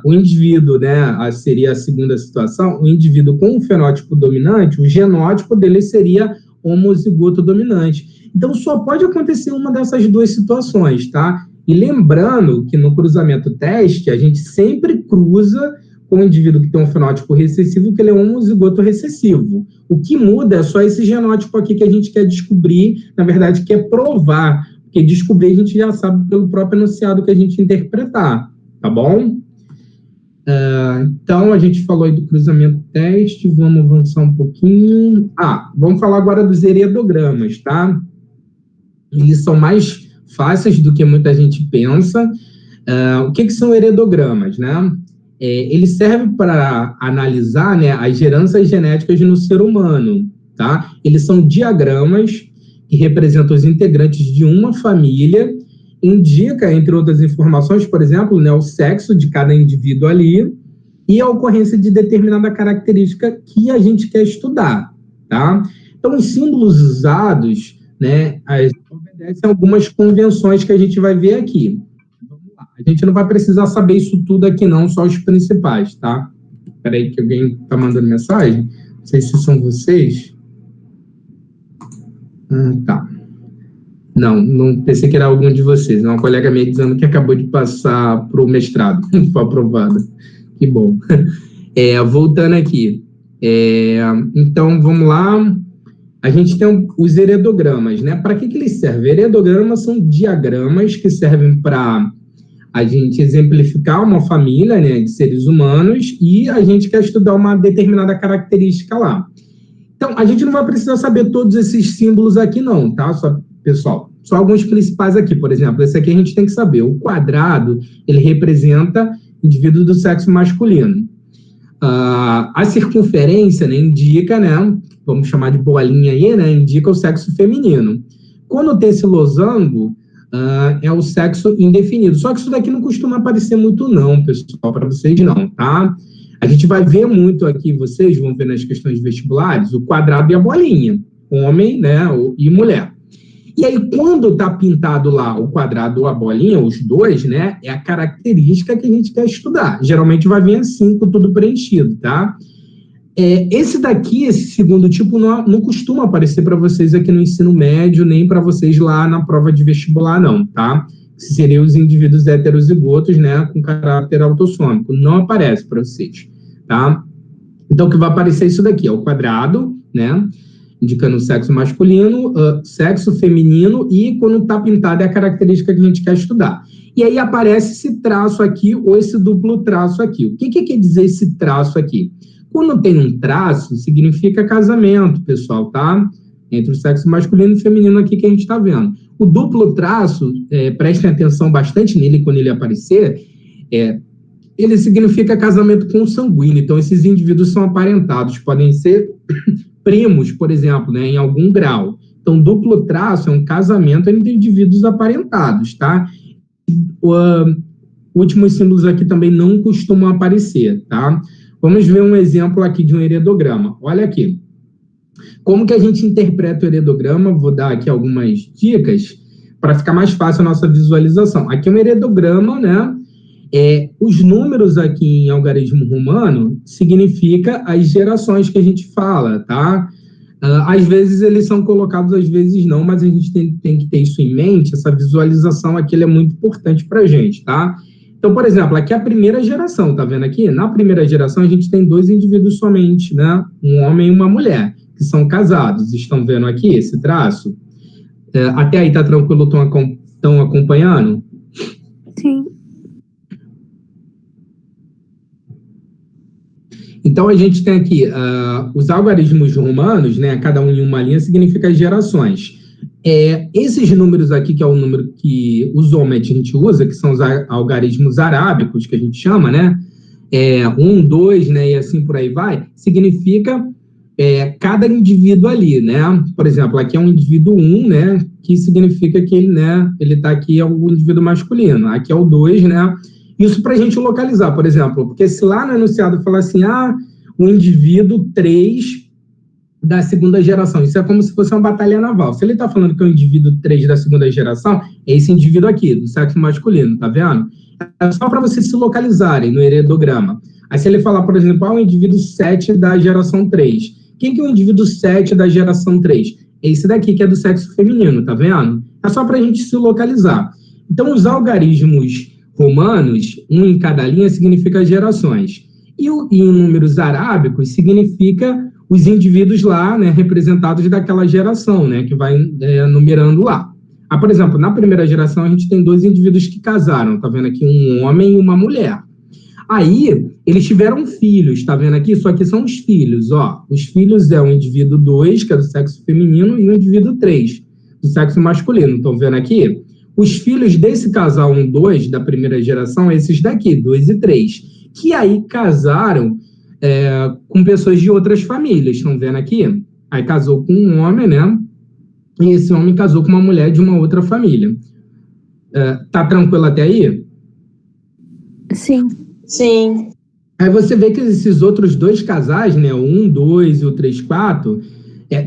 o indivíduo, né, seria a segunda situação, o indivíduo com um fenótipo dominante, o genótipo dele seria homozigoto dominante. Então, só pode acontecer uma dessas duas situações, tá? E lembrando que no cruzamento teste, a gente sempre cruza com o indivíduo que tem um fenótipo recessivo, que ele é homozigoto recessivo. O que muda é só esse genótipo aqui que a gente quer descobrir, na verdade, quer provar. Porque descobrir a gente já sabe pelo próprio enunciado que a gente interpretar, tá bom? Então, a gente falou aí do cruzamento teste, vamos avançar um pouquinho. Vamos falar agora dos heredogramas, tá? Eles são mais fáceis do que muita gente pensa. O que são heredogramas, né? Eles servem para analisar, né, as heranças genéticas no ser humano, tá? Eles são diagramas que representam os integrantes de uma família, indica, entre outras informações, por exemplo, né, o sexo de cada indivíduo ali e a ocorrência de determinada característica que a gente quer estudar, tá? Então, os símbolos usados, né, obedecem a algumas convenções que a gente vai ver aqui. Vamos lá. A gente não vai precisar saber isso tudo aqui não, só os principais, tá? Espera aí que alguém está mandando mensagem. Não sei se são vocês. Tá. Não pensei que era algum de vocês. É uma colega minha dizendo que acabou de passar para o mestrado, foi aprovada. Que bom. Voltando aqui. Então, vamos lá. A gente tem os heredogramas, né? Para que eles servem? Heredogramas são diagramas que servem para a gente exemplificar uma família, né, de seres humanos, e a gente quer estudar uma determinada característica lá. Então, a gente não vai precisar saber todos esses símbolos aqui não, tá, pessoal? Só alguns principais aqui, por exemplo, esse aqui a gente tem que saber. O quadrado, ele representa indivíduo do sexo masculino. A circunferência, né, indica, né, vamos chamar de bolinha aí, né, indica o sexo feminino. Quando tem esse losango, é o sexo indefinido. Só que isso daqui não costuma aparecer muito não, pessoal, para vocês não, tá? A gente vai ver muito aqui, vocês vão ver nas questões vestibulares, o quadrado e a bolinha, homem, né, e mulher. E aí, quando está pintado lá o quadrado ou a bolinha, os dois, né, é a característica que a gente quer estudar. Geralmente vai vir assim, com tudo preenchido, tá? Esse daqui, esse segundo tipo, não costuma aparecer para vocês aqui no ensino médio, nem para vocês lá na prova de vestibular, não, tá? Que seriam os indivíduos heterozigotos, né, com caráter autossômico. Não aparece para vocês, tá? Então, o que vai aparecer é isso daqui, é o quadrado, né, indicando o sexo masculino, sexo feminino, e quando está pintado é a característica que a gente quer estudar. E aí aparece esse traço aqui, ou esse duplo traço aqui. O que quer dizer esse traço aqui? Quando tem um traço, significa casamento, pessoal, tá? Entre o sexo masculino e feminino aqui que a gente está vendo. O duplo traço, prestem atenção bastante nele quando ele aparecer, ele significa casamento consanguíneo. Então, esses indivíduos são aparentados, podem ser primos, por exemplo, né, em algum grau. Então, duplo traço é um casamento entre indivíduos aparentados, tá? Últimos símbolos aqui também não costumam aparecer, tá? Vamos ver um exemplo aqui de um heredograma. Olha aqui. Como que a gente interpreta o heredograma? Vou dar aqui algumas dicas para ficar mais fácil a nossa visualização. Aqui é um heredograma, né? Os números aqui em algarismo romano significa as gerações que a gente fala, tá? Às vezes eles são colocados, às vezes não, mas a gente tem que ter isso em mente. Essa visualização aqui é muito importante para a gente, tá? Então, por exemplo, aqui é a primeira geração, tá vendo aqui? Na primeira geração, a gente tem 2 indivíduos somente, né? Um homem e uma mulher, que são casados. Estão vendo aqui esse traço? Até aí tá tranquilo? Estão acompanhando? Sim. Então, a gente tem aqui os algarismos romanos, né? Cada um em uma linha significa gerações. Esses números aqui, que é o número que usualmente a gente usa, que são os algarismos arábicos, que a gente chama, né? 1, 2, né? E assim por aí vai, significa cada indivíduo ali, né? Por exemplo, aqui é um indivíduo 1, né? Que significa que ele, né? Ele está aqui, é o indivíduo masculino. Aqui é o 2, né? Isso para a gente localizar, por exemplo, porque se lá no enunciado falar assim, o indivíduo 3 da segunda geração, isso é como se fosse uma batalha naval. Se ele está falando que é o indivíduo 3 da segunda geração, é esse indivíduo aqui, do sexo masculino, tá vendo? É só para vocês se localizarem no heredograma. Aí se ele falar, por exemplo, o indivíduo 7 da geração 3. Quem que é o indivíduo 7 da geração 3? É esse daqui, que é do sexo feminino, tá vendo? É só para a gente se localizar. Então, os algarismos romanos, um em cada linha, significa gerações. E em números arábicos, significa os indivíduos lá, né, representados daquela geração, né, que vai numerando lá. Por exemplo, na primeira geração, a gente tem 2 indivíduos que casaram, tá vendo aqui? Um homem e uma mulher. Aí, eles tiveram filhos, tá vendo aqui? Isso aqui são os filhos, ó. Os filhos é o indivíduo 2, que é do sexo feminino, e o indivíduo 3, do sexo masculino. Estão vendo aqui? Os filhos desse casal 1, 2, da primeira geração, esses daqui, 2 e 3, que aí casaram com pessoas de outras famílias, estão vendo aqui? Aí casou com um homem, né? E esse homem casou com uma mulher de uma outra família. Tá tranquilo até aí? Sim. Sim. Aí você vê que esses outros 2 casais, né? O 1, 2 e o 3, 4,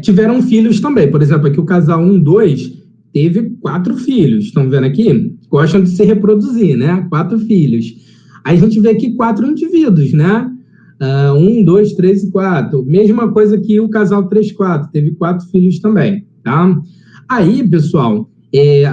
tiveram filhos também. Por exemplo, aqui o casal 1, 2 teve 4 filhos, estão vendo aqui? Gostam de se reproduzir, né? 4 filhos. Aí a gente vê aqui 4 indivíduos, né? 1, 2, 3 e 4. Mesma coisa que o casal 3, 4. Teve 4 filhos também, tá? Aí, pessoal,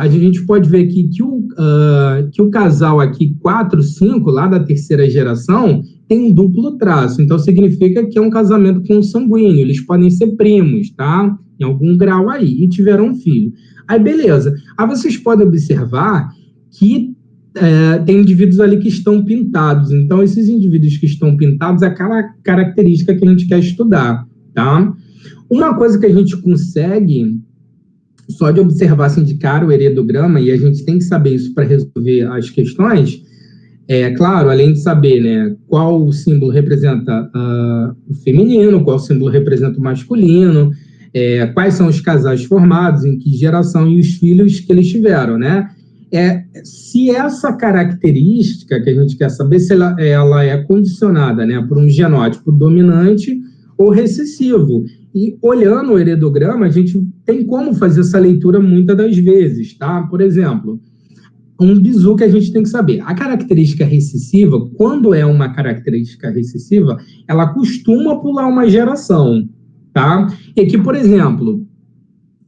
a gente pode ver aqui que o casal aqui 4, 5, lá da terceira geração, tem um duplo traço, então significa que é um casamento consanguíneo, eles podem ser primos, tá? Em algum grau aí, e tiveram um filho. Aí, beleza. Aí vocês podem observar que tem indivíduos ali que estão pintados. Então, esses indivíduos que estão pintados é aquela característica que a gente quer estudar, tá? Uma coisa que a gente consegue, só de observar assim de cara o heredograma, e a gente tem que saber isso para resolver as questões, claro, além de saber, né, qual símbolo representa o feminino, qual símbolo representa o masculino, quais são os casais formados, em que geração e os filhos que eles tiveram, né? Se essa característica que a gente quer saber, se ela é condicionada, né, por um genótipo dominante ou recessivo. E olhando o heredograma, a gente tem como fazer essa leitura muitas das vezes, tá? Por exemplo, um bizu que a gente tem que saber. A característica recessiva, quando é uma característica recessiva, ela costuma pular uma geração, tá? E aqui, por exemplo,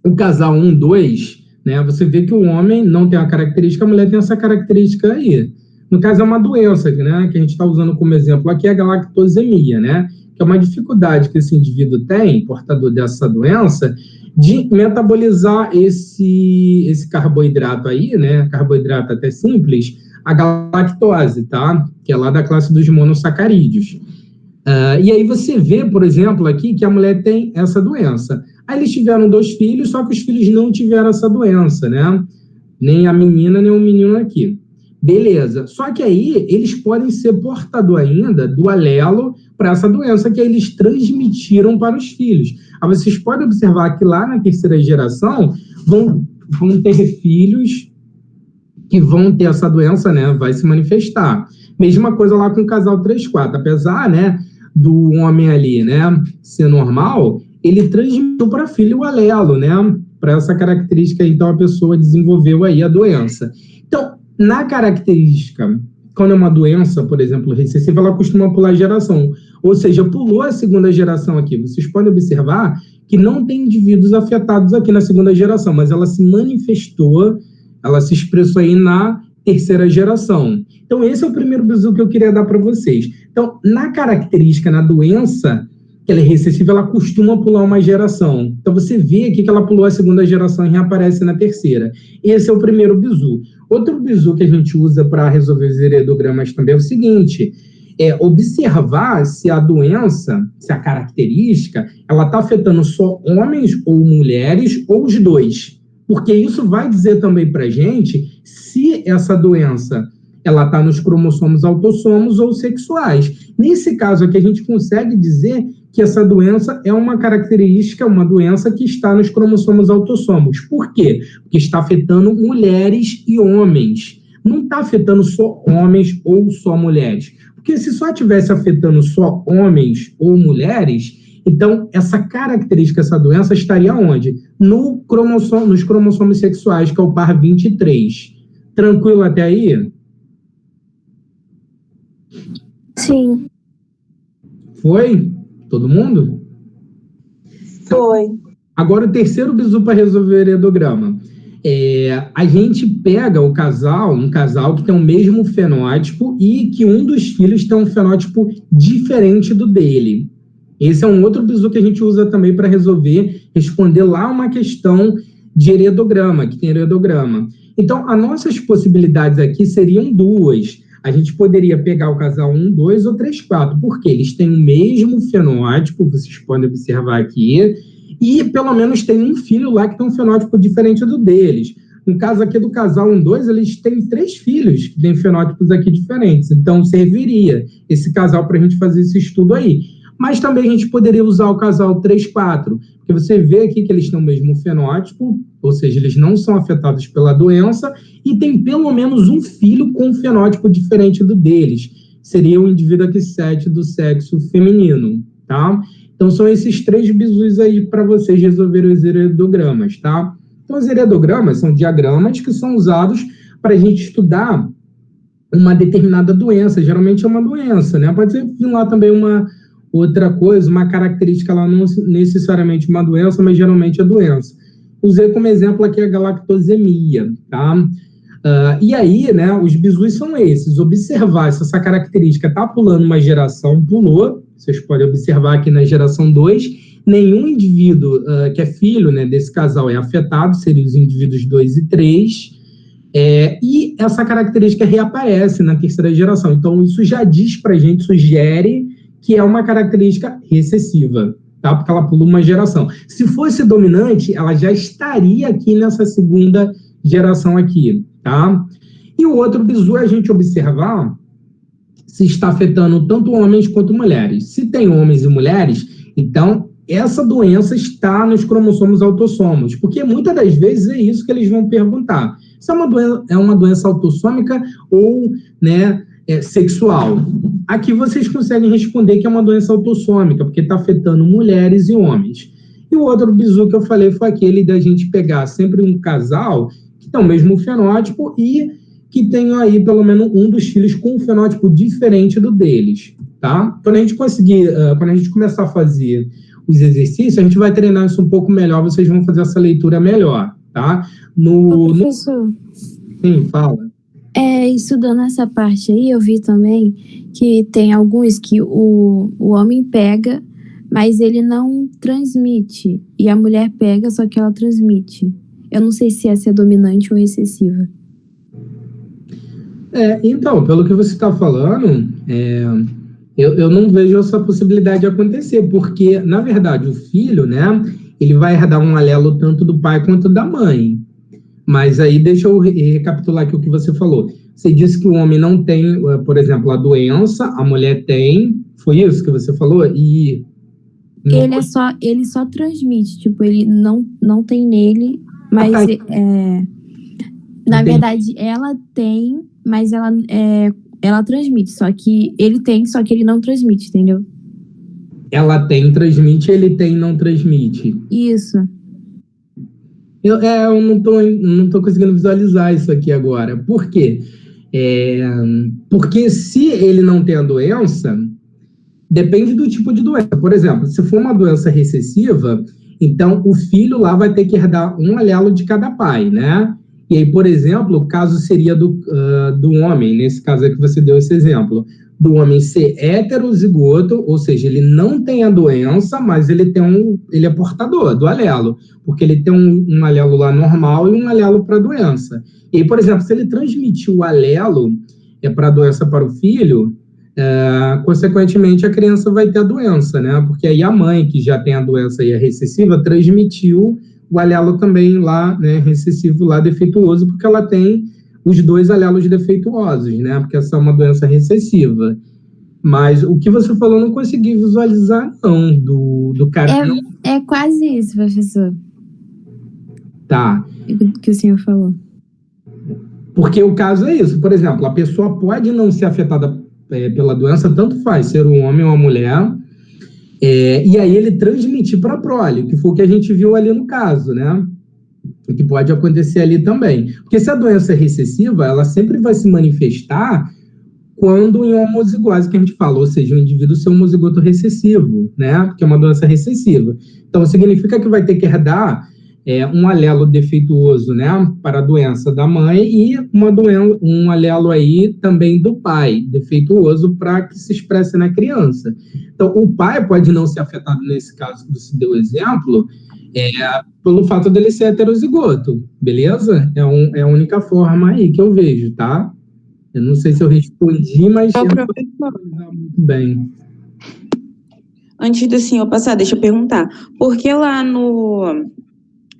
o casal 1, 2, né, você vê que o homem não tem uma característica, a mulher tem essa característica aí. No caso, é uma doença, né, que a gente está usando como exemplo aqui, a galactosemia, né? Que é uma dificuldade que esse indivíduo tem, portador dessa doença, de metabolizar esse carboidrato aí, né, carboidrato até simples, a galactose, tá? Que é lá da classe dos monossacarídeos. E aí você vê, por exemplo, aqui que a mulher tem essa doença. Aí eles tiveram 2 filhos, só que os filhos não tiveram essa doença, né? Nem a menina, nem o menino aqui. Beleza. Só que aí eles podem ser portador ainda do alelo para essa doença que eles transmitiram para os filhos. Aí vocês podem observar que lá na terceira geração vão ter filhos que vão ter essa doença, né? Vai se manifestar. Mesma coisa lá com o casal 3-4. Apesar, né, do homem ali, né, ser normal, ele transmitiu para filho o alelo, né? Para essa característica, então a pessoa desenvolveu aí a doença. Então, na característica, quando é uma doença, por exemplo, recessiva, ela costuma pular geração. Ou seja, pulou a segunda geração aqui. Vocês podem observar que não tem indivíduos afetados aqui na segunda geração, mas ela se manifestou, ela se expressou aí na terceira geração. Então, esse é o primeiro bizu que eu queria dar para vocês. Então, na característica, na doença, que ela é recessiva, ela costuma pular uma geração. Então, você vê aqui que ela pulou a segunda geração e reaparece na terceira. Esse é o primeiro bizu. Outro bizu que a gente usa para resolver os heredogramas também é o seguinte, observar se a doença, se a característica, ela está afetando só homens ou mulheres ou os dois. Porque isso vai dizer também para a gente se essa doença ela está nos cromossomos autossomos ou sexuais. Nesse caso aqui, a gente consegue dizer que essa doença é uma característica, uma doença que está nos cromossomos autossomos. Por quê? Porque está afetando mulheres e homens. Não está afetando só homens ou só mulheres. Porque se só estivesse afetando só homens ou mulheres, então essa característica, essa doença estaria onde? Nos cromossomos sexuais, que é o par 23. Tranquilo até aí? Sim. Foi? Todo mundo? Foi. Agora, o terceiro bizu para resolver o heredograma. A gente pega um casal que tem o mesmo fenótipo e que um dos filhos tem um fenótipo diferente do dele. Esse é um outro bizu que a gente usa também para responder lá uma questão de heredograma, que tem heredograma. Então, as nossas possibilidades aqui seriam 2. A gente poderia pegar o casal 1, 2 ou 3, 4, porque eles têm o mesmo fenótipo, vocês podem observar aqui, e pelo menos tem um filho lá que tem um fenótipo diferente do deles. No caso aqui do casal 1, 2, eles têm 3 filhos que têm fenótipos aqui diferentes, então serviria esse casal para a gente fazer esse estudo aí. Mas também a gente poderia usar o casal 3, 4, porque você vê aqui que eles têm o mesmo fenótipo, ou seja, eles não são afetados pela doença, e tem pelo menos um filho com um fenótipo diferente do deles. Seria o indivíduo aqui 7 do sexo feminino, tá? Então, são esses 3 bizus aí para vocês resolverem os heredogramas, tá? Então, os heredogramas são diagramas que são usados para a gente estudar uma determinada doença. Geralmente é uma doença, né? Pode ser vir lá também uma outra coisa, uma característica, ela não necessariamente uma doença, mas geralmente é doença. Usei como exemplo aqui a galactosemia, tá? E aí, né, os bizus são esses, observar se essa característica está pulando uma geração, pulou, vocês podem observar aqui na geração 2, nenhum indivíduo que é filho, né, desse casal é afetado, seriam os indivíduos 2 e 3, e essa característica reaparece na terceira geração. Então, isso já diz para a gente, sugere que é uma característica recessiva, tá? Porque ela pula uma geração. Se fosse dominante, ela já estaria aqui nessa segunda geração aqui, tá? E o outro bizu é a gente observar se está afetando tanto homens quanto mulheres. Se tem homens e mulheres, então essa doença está nos cromossomos autossômicos, porque muitas das vezes é isso que eles vão perguntar. Se é uma doença autossômica ou, né, sexual. Aqui vocês conseguem responder que é uma doença autossômica, porque está afetando mulheres e homens. E o outro bizu que eu falei foi aquele da gente pegar sempre um casal que tem o mesmo fenótipo e que tem aí pelo menos um dos filhos com um fenótipo diferente do deles, tá? Quando a gente começar a fazer os exercícios, a gente vai treinar isso um pouco melhor, vocês vão fazer essa leitura melhor, tá? Professor, Sim, fala. Estudando essa parte aí, eu vi também que tem alguns que o homem pega, mas ele não transmite. E a mulher pega, só que ela transmite. Eu não sei se essa é dominante ou recessiva. Então, pelo que você está falando, eu não vejo essa possibilidade de acontecer, porque, na verdade, o filho, né, ele vai herdar um alelo tanto do pai quanto da mãe. Mas aí, deixa eu recapitular aqui o que você falou. Você disse que o homem não tem, por exemplo, a doença, a mulher tem, foi isso que você falou? E Ele só transmite, tipo, ele não tem nele, mas na verdade ela tem, mas ela transmite, só que ele tem, só que ele não transmite, entendeu? Ela tem, transmite, ele tem, não transmite. Isso. Eu não tô conseguindo visualizar isso aqui agora. Por quê? Porque se ele não tem a doença, depende do tipo de doença. Por exemplo, se for uma doença recessiva, então o filho lá vai ter que herdar um alelo de cada pai, né? E aí, por exemplo, o caso seria do homem, nesse caso aí que você deu esse exemplo, do homem ser heterozigoto, ou seja, ele não tem a doença, mas ele é portador do alelo, porque ele tem um alelo lá normal e um alelo para a doença. E aí, por exemplo, se ele transmitir o alelo para a doença para o filho, consequentemente a criança vai ter a doença, né? Porque aí a mãe, que já tem a doença e é recessiva, transmitiu o alelo também lá, né, recessivo lá, defeituoso, porque ela tem os dois alelos defeituosos, né? Porque essa é uma doença recessiva. Mas o que você falou eu não consegui visualizar, não, do cara. É quase isso, professor. Tá. O que o senhor falou. Porque o caso é isso. Por exemplo, a pessoa pode não ser afetada pela doença, tanto faz ser um homem ou uma mulher, e aí ele transmitir para a prole, que foi o que a gente viu ali no caso, né? O que pode acontecer ali também. Porque se a doença é recessiva, ela sempre vai se manifestar quando em homozigose, que a gente fala, ou seja, o indivíduo ser homozigoto recessivo, né? Porque é uma doença recessiva. Então, significa que vai ter que herdar um alelo defeituoso, né, para a doença da mãe e um alelo aí também do pai, defeituoso, para que se expresse na criança. Então, o pai pode não ser afetado nesse caso que você deu exemplo, pelo fato dele ser heterozigoto, beleza? É a única forma aí que eu vejo, tá? Eu não sei se eu respondi, mas eu não vou muito bem. Antes do senhor passar, deixa eu perguntar. Por que lá no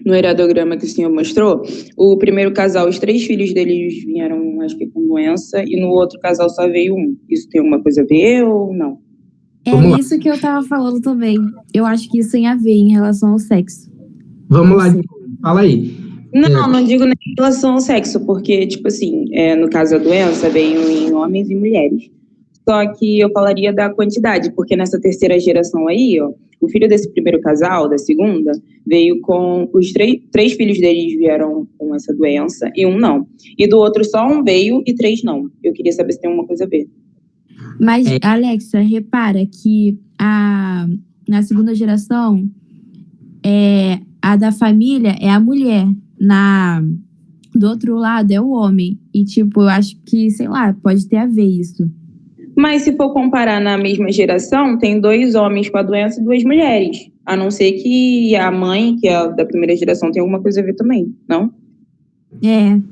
heredograma que o senhor mostrou, o primeiro casal, os 3 filhos deles vieram, acho que com doença, e no outro casal só veio um? Isso tem alguma coisa a ver ou não? É isso que eu tava falando também. Eu acho que isso tem a ver em relação ao sexo. Vamos lá, fala aí. Não digo nem em relação ao sexo, porque, tipo assim, no caso da doença, veio em homens e mulheres. Só que eu falaria da quantidade, porque nessa terceira geração aí, ó, o filho desse primeiro casal, da segunda, veio com os 3 filhos deles vieram com essa doença e um não. E do outro só um veio e 3 não. Eu queria saber se tem alguma coisa a ver. Mas, Alexa, repara que na segunda geração, a da família é a mulher. do outro lado é o homem. E, tipo, eu acho que, sei lá, pode ter a ver isso. Mas se for comparar na mesma geração, tem 2 homens com a doença e 2 mulheres. A não ser que a mãe, que é da primeira geração, tem alguma coisa a ver também, não?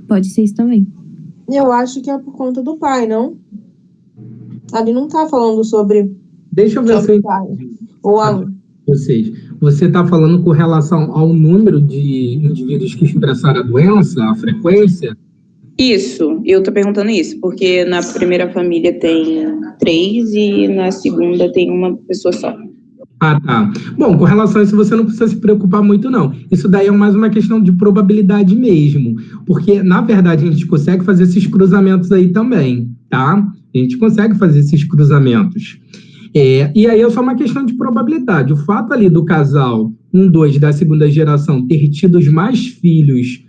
Pode ser isso também. Eu acho que é por conta do pai, não? Ali não tá falando sobre Deixa eu ver se o pai. Ou a... Você está falando com relação ao número de indivíduos que expressaram a doença, a frequência? Isso, eu tô perguntando isso, porque na primeira família tem 3 e na segunda tem uma pessoa só. Ah, tá. Bom, com relação a isso, você não precisa se preocupar muito, não. Isso daí é mais uma questão de probabilidade mesmo, porque, na verdade, a gente consegue fazer esses cruzamentos aí também, tá? A gente consegue fazer esses cruzamentos. E aí é só uma questão de probabilidade. O fato ali do casal 1, 2 da segunda geração ter tido mais filhos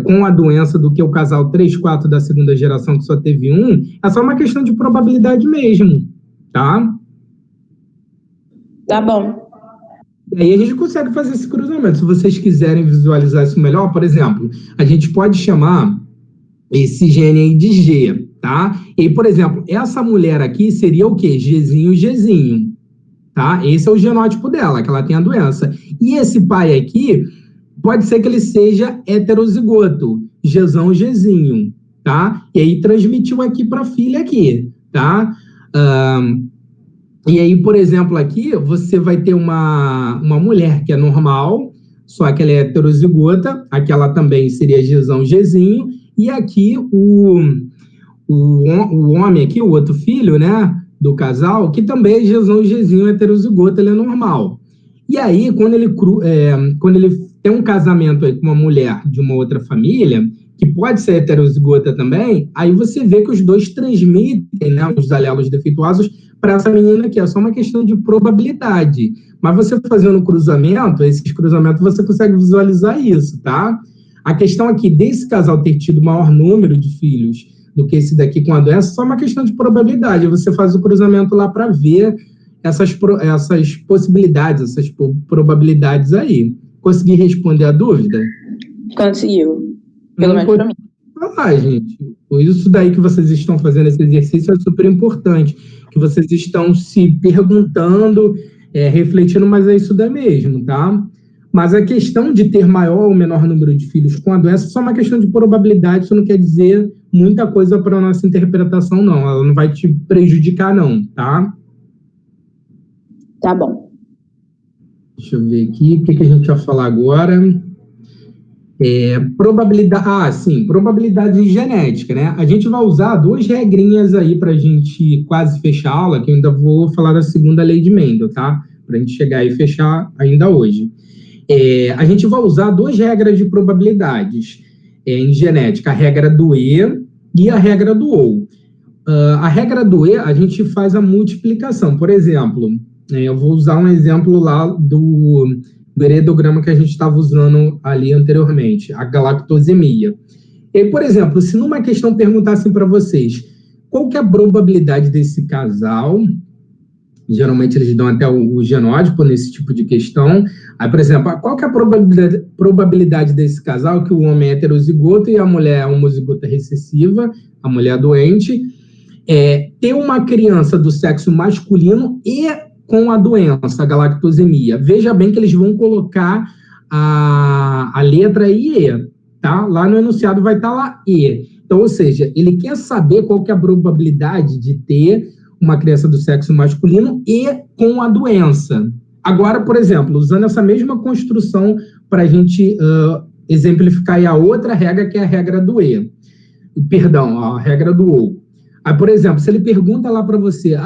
com a doença do que o casal 3, 4 da segunda geração que só teve um, é só uma questão de probabilidade mesmo, tá? Tá bom. E aí a gente consegue fazer esse cruzamento. Se vocês quiserem visualizar isso melhor, por exemplo, a gente pode chamar esse gene aí de G, tá? E, por exemplo, essa mulher aqui seria o quê? Gzinho, Gzinho, tá? Esse é o genótipo dela, que ela tem a doença. E esse pai aqui, pode ser que ele seja heterozigoto, Gzão, Gzinho, tá? E aí transmitiu aqui para a filha aqui, tá? E aí, por exemplo, aqui você vai ter uma mulher que é normal, só que ela é heterozigota, aquela também seria Gzão, Gzinho, e aqui o homem aqui, o outro filho, né, do casal, que também é Gzão, Gzinho, heterozigota, ele é normal. E aí, quando ele tem um casamento aí com uma mulher de uma outra família, que pode ser heterozigota também, aí você vê que os dois transmitem, né, os alelos defeituosos para essa menina aqui. É só uma questão de probabilidade. Mas você fazendo cruzamento, esses cruzamentos, você consegue visualizar isso, tá? A questão aqui desse casal ter tido maior número de filhos do que esse daqui com a doença, é só uma questão de probabilidade. Você faz o cruzamento lá para ver essas possibilidades, essas probabilidades aí. Consegui responder a dúvida? Conseguiu. Pelo menos para mim. Gente, isso daí que vocês estão fazendo, esse exercício é super importante, que vocês estão se perguntando, refletindo, mas é isso daí mesmo, tá? Mas a questão de ter maior ou menor número de filhos com a doença é só uma questão de probabilidade, isso não quer dizer muita coisa para a nossa interpretação, não. Ela não vai te prejudicar, não, tá? Tá bom. Deixa eu ver aqui, o que a gente vai falar agora? Probabilidade genética, né? A gente vai usar 2 regrinhas aí para a gente quase fechar a aula, que eu ainda vou falar da segunda lei de Mendel, tá? Para a gente chegar e fechar ainda hoje. A gente vai usar 2 regras de probabilidades em genética, a regra do E e a regra do OU. A regra do E, a gente faz a multiplicação. Por exemplo, eu vou usar um exemplo lá do heredograma que a gente estava usando ali anteriormente, a galactosemia. E aí, por exemplo, se numa questão perguntassem para vocês qual que é a probabilidade desse casal, geralmente eles dão até o genótipo nesse tipo de questão. Aí, por exemplo, qual que é a probabilidade desse casal, que o homem é heterozigoto e a mulher é homozigota recessiva, a mulher doente, ter uma criança do sexo masculino e com a doença, a galactosemia. Veja bem que eles vão colocar a letra IE, tá? Lá no enunciado vai estar lá E. Então, ou seja, ele quer saber qual que é a probabilidade de ter uma criança do sexo masculino e com a doença. Agora, por exemplo, usando essa mesma construção para a gente exemplificar aí a outra regra, que é a regra do E. Perdão, a regra do OU. Aí, por exemplo, se ele pergunta lá para você,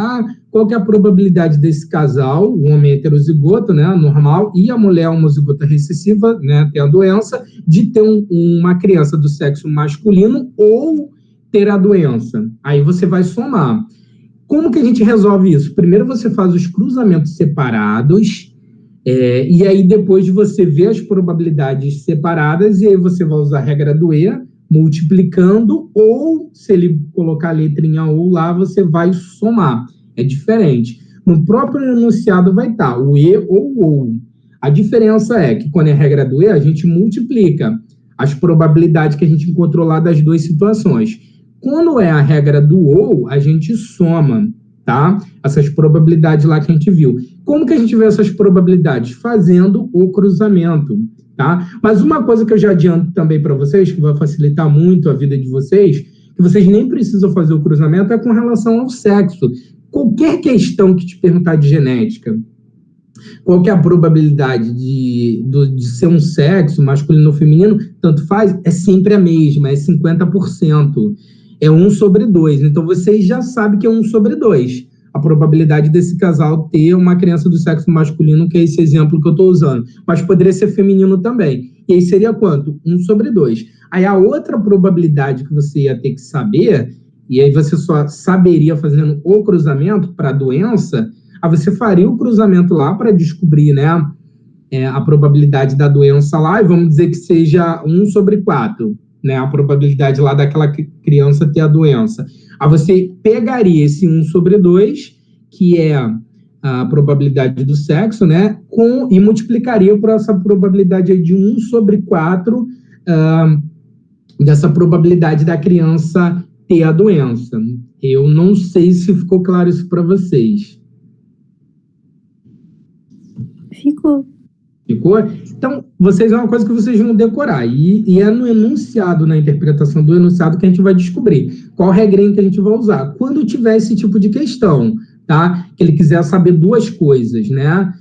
qual que é a probabilidade desse casal, o homem heterozigoto, né, normal, e a mulher homozigota recessiva, né, tem a doença, de ter uma criança do sexo masculino ou ter a doença. Aí você vai somar. Como que a gente resolve isso? Primeiro você faz os cruzamentos separados, e aí depois você vê as probabilidades separadas, e aí você vai usar a regra do E, multiplicando, ou se ele colocar a letrinha ou lá, você vai somar. É diferente. No próprio enunciado vai estar o E ou. A diferença é que quando é a regra do E, a gente multiplica. as probabilidades que a gente encontrou lá das duas situações. Quando é a regra do ou, a gente soma, tá? Essas probabilidades lá que a gente viu. Como que a gente vê essas probabilidades? Fazendo o cruzamento, tá? Mas uma coisa que eu já adianto também para vocês, que vai facilitar muito a vida de vocês, que vocês nem precisam fazer o cruzamento, é com relação ao sexo. Qualquer questão que te perguntar de genética, qual que é a probabilidade de ser um sexo, masculino ou feminino, tanto faz, é sempre a mesma, é 50%. É 1 sobre 2. Então, vocês já sabem que é 1 sobre 2. A probabilidade desse casal ter uma criança do sexo masculino, que é esse exemplo que eu estou usando. Mas poderia ser feminino também. E aí seria quanto? 1 sobre 2. Aí a outra probabilidade que você ia ter que saber, e aí você só saberia fazendo o cruzamento para a doença, aí você faria o cruzamento lá para descobrir, né, a probabilidade da doença lá, e vamos dizer que seja 1 sobre 4. Né, a probabilidade lá daquela criança ter a doença. Aí você pegaria esse 1 sobre 2, que é a probabilidade do sexo, né, e multiplicaria por essa probabilidade aí de 1 sobre 4 dessa probabilidade da criança ter a doença. Eu não sei se ficou claro isso para vocês. Ficou. Ficou? Então, vocês é uma coisa que vocês vão decorar. E é no enunciado, na interpretação do enunciado, que a gente vai descobrir qual regrinha que a gente vai usar. Quando tiver esse tipo de questão, tá? Que ele quiser saber duas coisas, né?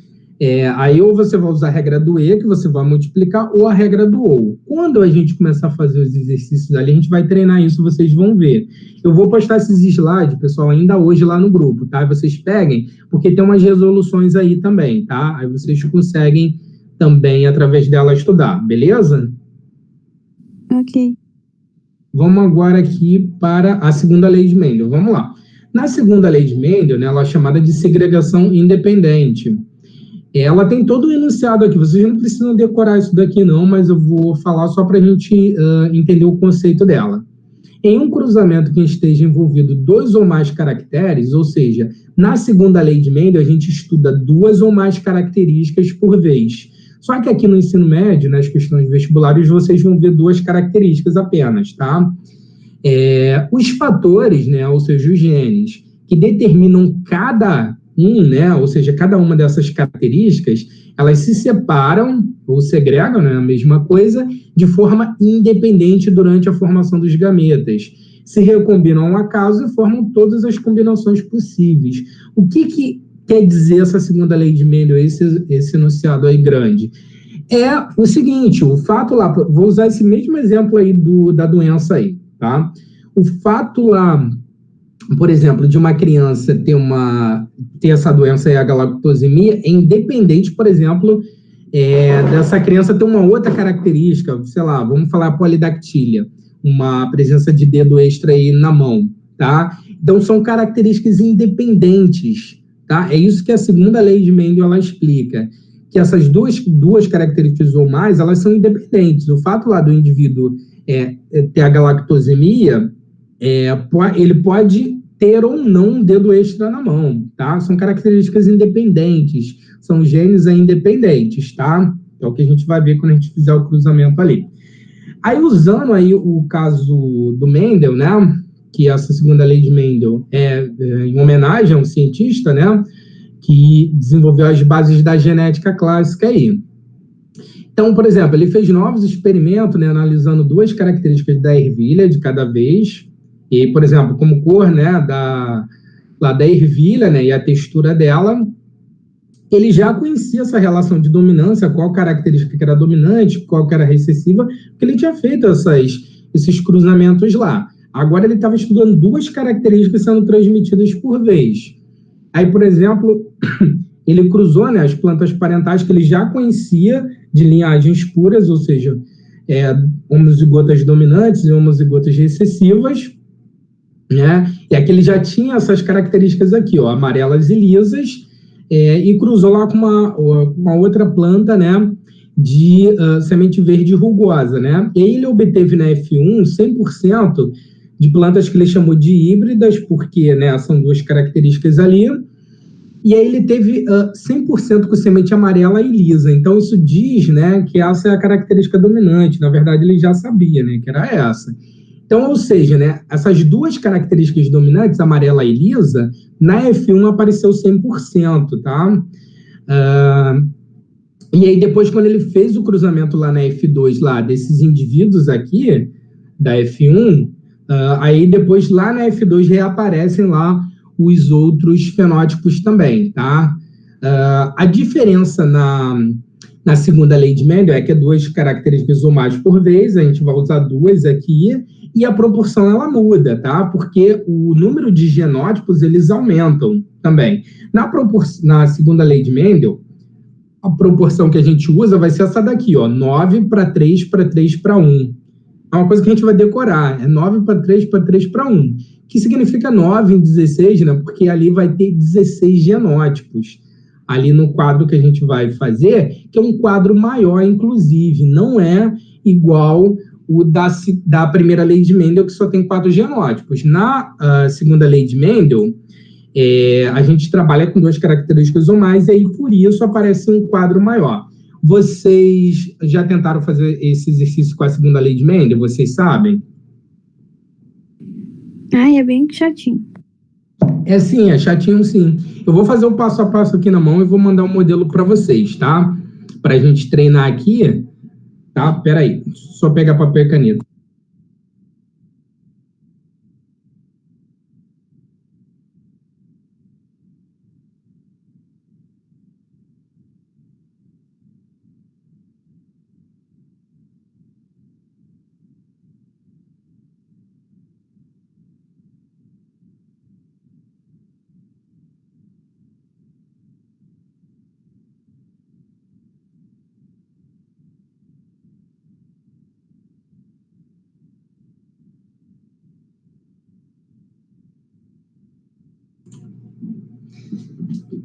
Aí ou você vai usar a regra do E, que você vai multiplicar, ou a regra do OU. Quando a gente começar a fazer os exercícios ali, a gente vai treinar isso, vocês vão ver. Eu vou postar esses slides, pessoal, ainda hoje lá no grupo, tá? Vocês peguem, porque tem umas resoluções aí também, tá? Aí vocês conseguem também, através dela, estudar, beleza? Ok. Vamos agora aqui para a segunda lei de Mendel. Vamos lá. Na segunda lei de Mendel, né, ela é chamada de segregação independente. Ela tem todo o enunciado aqui. Vocês não precisam decorar isso daqui, não, mas eu vou falar só para a gente entender o conceito dela. Em um cruzamento que esteja envolvido 2 ou mais caracteres, ou seja, na segunda lei de Mendel, a gente estuda 2 ou mais características por vez. Só que aqui no ensino médio, nas questões vestibulares, vocês vão ver 2 características apenas, tá? Os fatores, né, ou seja, os genes, que determinam cada né, ou seja, cada uma dessas características, elas se separam ou segregam, né, a mesma coisa, de forma independente durante a formação dos gametas. Se recombinam ao acaso e formam todas as combinações possíveis. O que quer dizer essa segunda lei de Mendel, esse enunciado aí grande? É o seguinte, o fato lá, vou usar esse mesmo exemplo aí da doença aí, tá? O fato lá, por exemplo, de uma criança ter essa doença aí, a galactosemia, é independente, por exemplo, dessa criança ter uma outra característica, sei lá, vamos falar a polidactília, uma presença de dedo extra aí na mão, tá? Então, são características independentes, tá? É isso que a segunda lei de Mendel, ela explica, que essas duas características ou mais, elas são independentes. O fato lá do indivíduo ter a galactosemia, ele pode ter ou não um dedo extra na mão, tá? São características independentes, são genes independentes, tá? É o que a gente vai ver quando a gente fizer o cruzamento ali. Aí, usando aí o caso do Mendel, né, que essa segunda lei de Mendel em homenagem a um cientista, né, que desenvolveu as bases da genética clássica aí. Então, por exemplo, ele fez novos experimentos, né, analisando 2 características da ervilha de cada vez, e, por exemplo, como cor, né, da ervilha, né, e a textura dela, ele já conhecia essa relação de dominância, qual característica que era dominante, qual que era recessiva, porque ele tinha feito esses cruzamentos lá. Agora ele estava estudando 2 características sendo transmitidas por vez. Aí, por exemplo, ele cruzou, né, as plantas parentais que ele já conhecia de linhagens puras, ou seja, homozigotas dominantes e homozigotas recessivas, né? E aqui ele já tinha essas características aqui, ó, amarelas e lisas, e cruzou lá com uma outra planta, né, de semente verde rugosa, né? E aí ele obteve na F1 100% de plantas que ele chamou de híbridas, porque, né, são 2 características ali, E aí ele teve 100% com semente amarela e lisa. Então, isso diz, né, que essa é a característica dominante. Na verdade, ele já sabia, né, que era essa. Então, ou seja, né, essas duas características dominantes, amarela e lisa, na F1 apareceu 100%, tá? E aí, depois, quando ele fez o cruzamento lá na F2, lá, desses indivíduos aqui, da F1, aí depois, lá na F2, reaparecem lá os outros fenótipos também, tá? A diferença na segunda lei de Mendel é que é 2 características ou mais por vez, a gente vai usar 2 aqui, e a proporção ela muda, tá? Porque o número de genótipos, eles aumentam também. Na segunda lei de Mendel, a proporção que a gente usa vai ser essa daqui, ó, 9 para 3 para 3 para 1. É uma coisa que a gente vai decorar, é 9 para 3 para 3 para 1. Que significa 9 em 16, né? Porque ali vai ter 16 genótipos. Ali no quadro que a gente vai fazer, que é um quadro maior, inclusive. Não é igual o da primeira lei de Mendel, que só tem 4 genótipos. Na segunda lei de Mendel, a gente trabalha com 2 características ou mais, e aí por isso aparece um quadro maior. Vocês já tentaram fazer esse exercício com a segunda lei de Mendel? Vocês sabem? Ai, é bem chatinho. Sim, é chatinho sim. Eu vou fazer o passo a passo aqui na mão e vou mandar um modelo para vocês, tá? Para a gente treinar aqui, tá? Peraí, só pegar papel e caneta.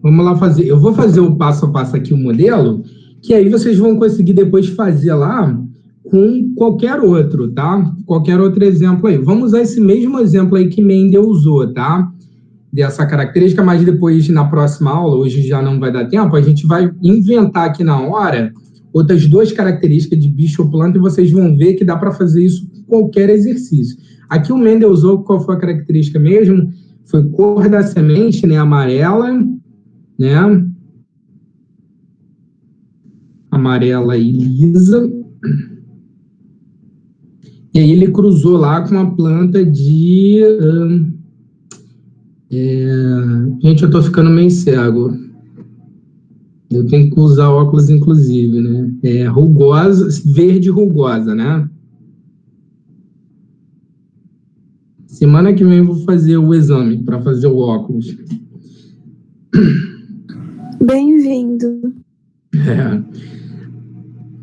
Vamos lá fazer. Eu vou fazer o passo a passo aqui, o modelo, que aí vocês vão conseguir depois fazer lá com qualquer outro, tá? Qualquer outro exemplo aí. Vamos usar esse mesmo exemplo aí que Mendel usou, tá? Dessa característica, mas depois, na próxima aula, hoje já não vai dar tempo, a gente vai inventar aqui na hora outras 2 características de bicho ou planta e vocês vão ver que dá para fazer isso com qualquer exercício. Aqui o Mendel usou, qual foi a característica mesmo? Foi cor da semente, né? Amarela, né? Amarela e lisa. E aí ele cruzou lá com uma planta de... Gente, eu tô ficando meio cego. Eu tenho que usar óculos, inclusive, né? Rugosa, verde rugosa, né? Semana que vem eu vou fazer o exame para fazer o óculos. Bem-vindo.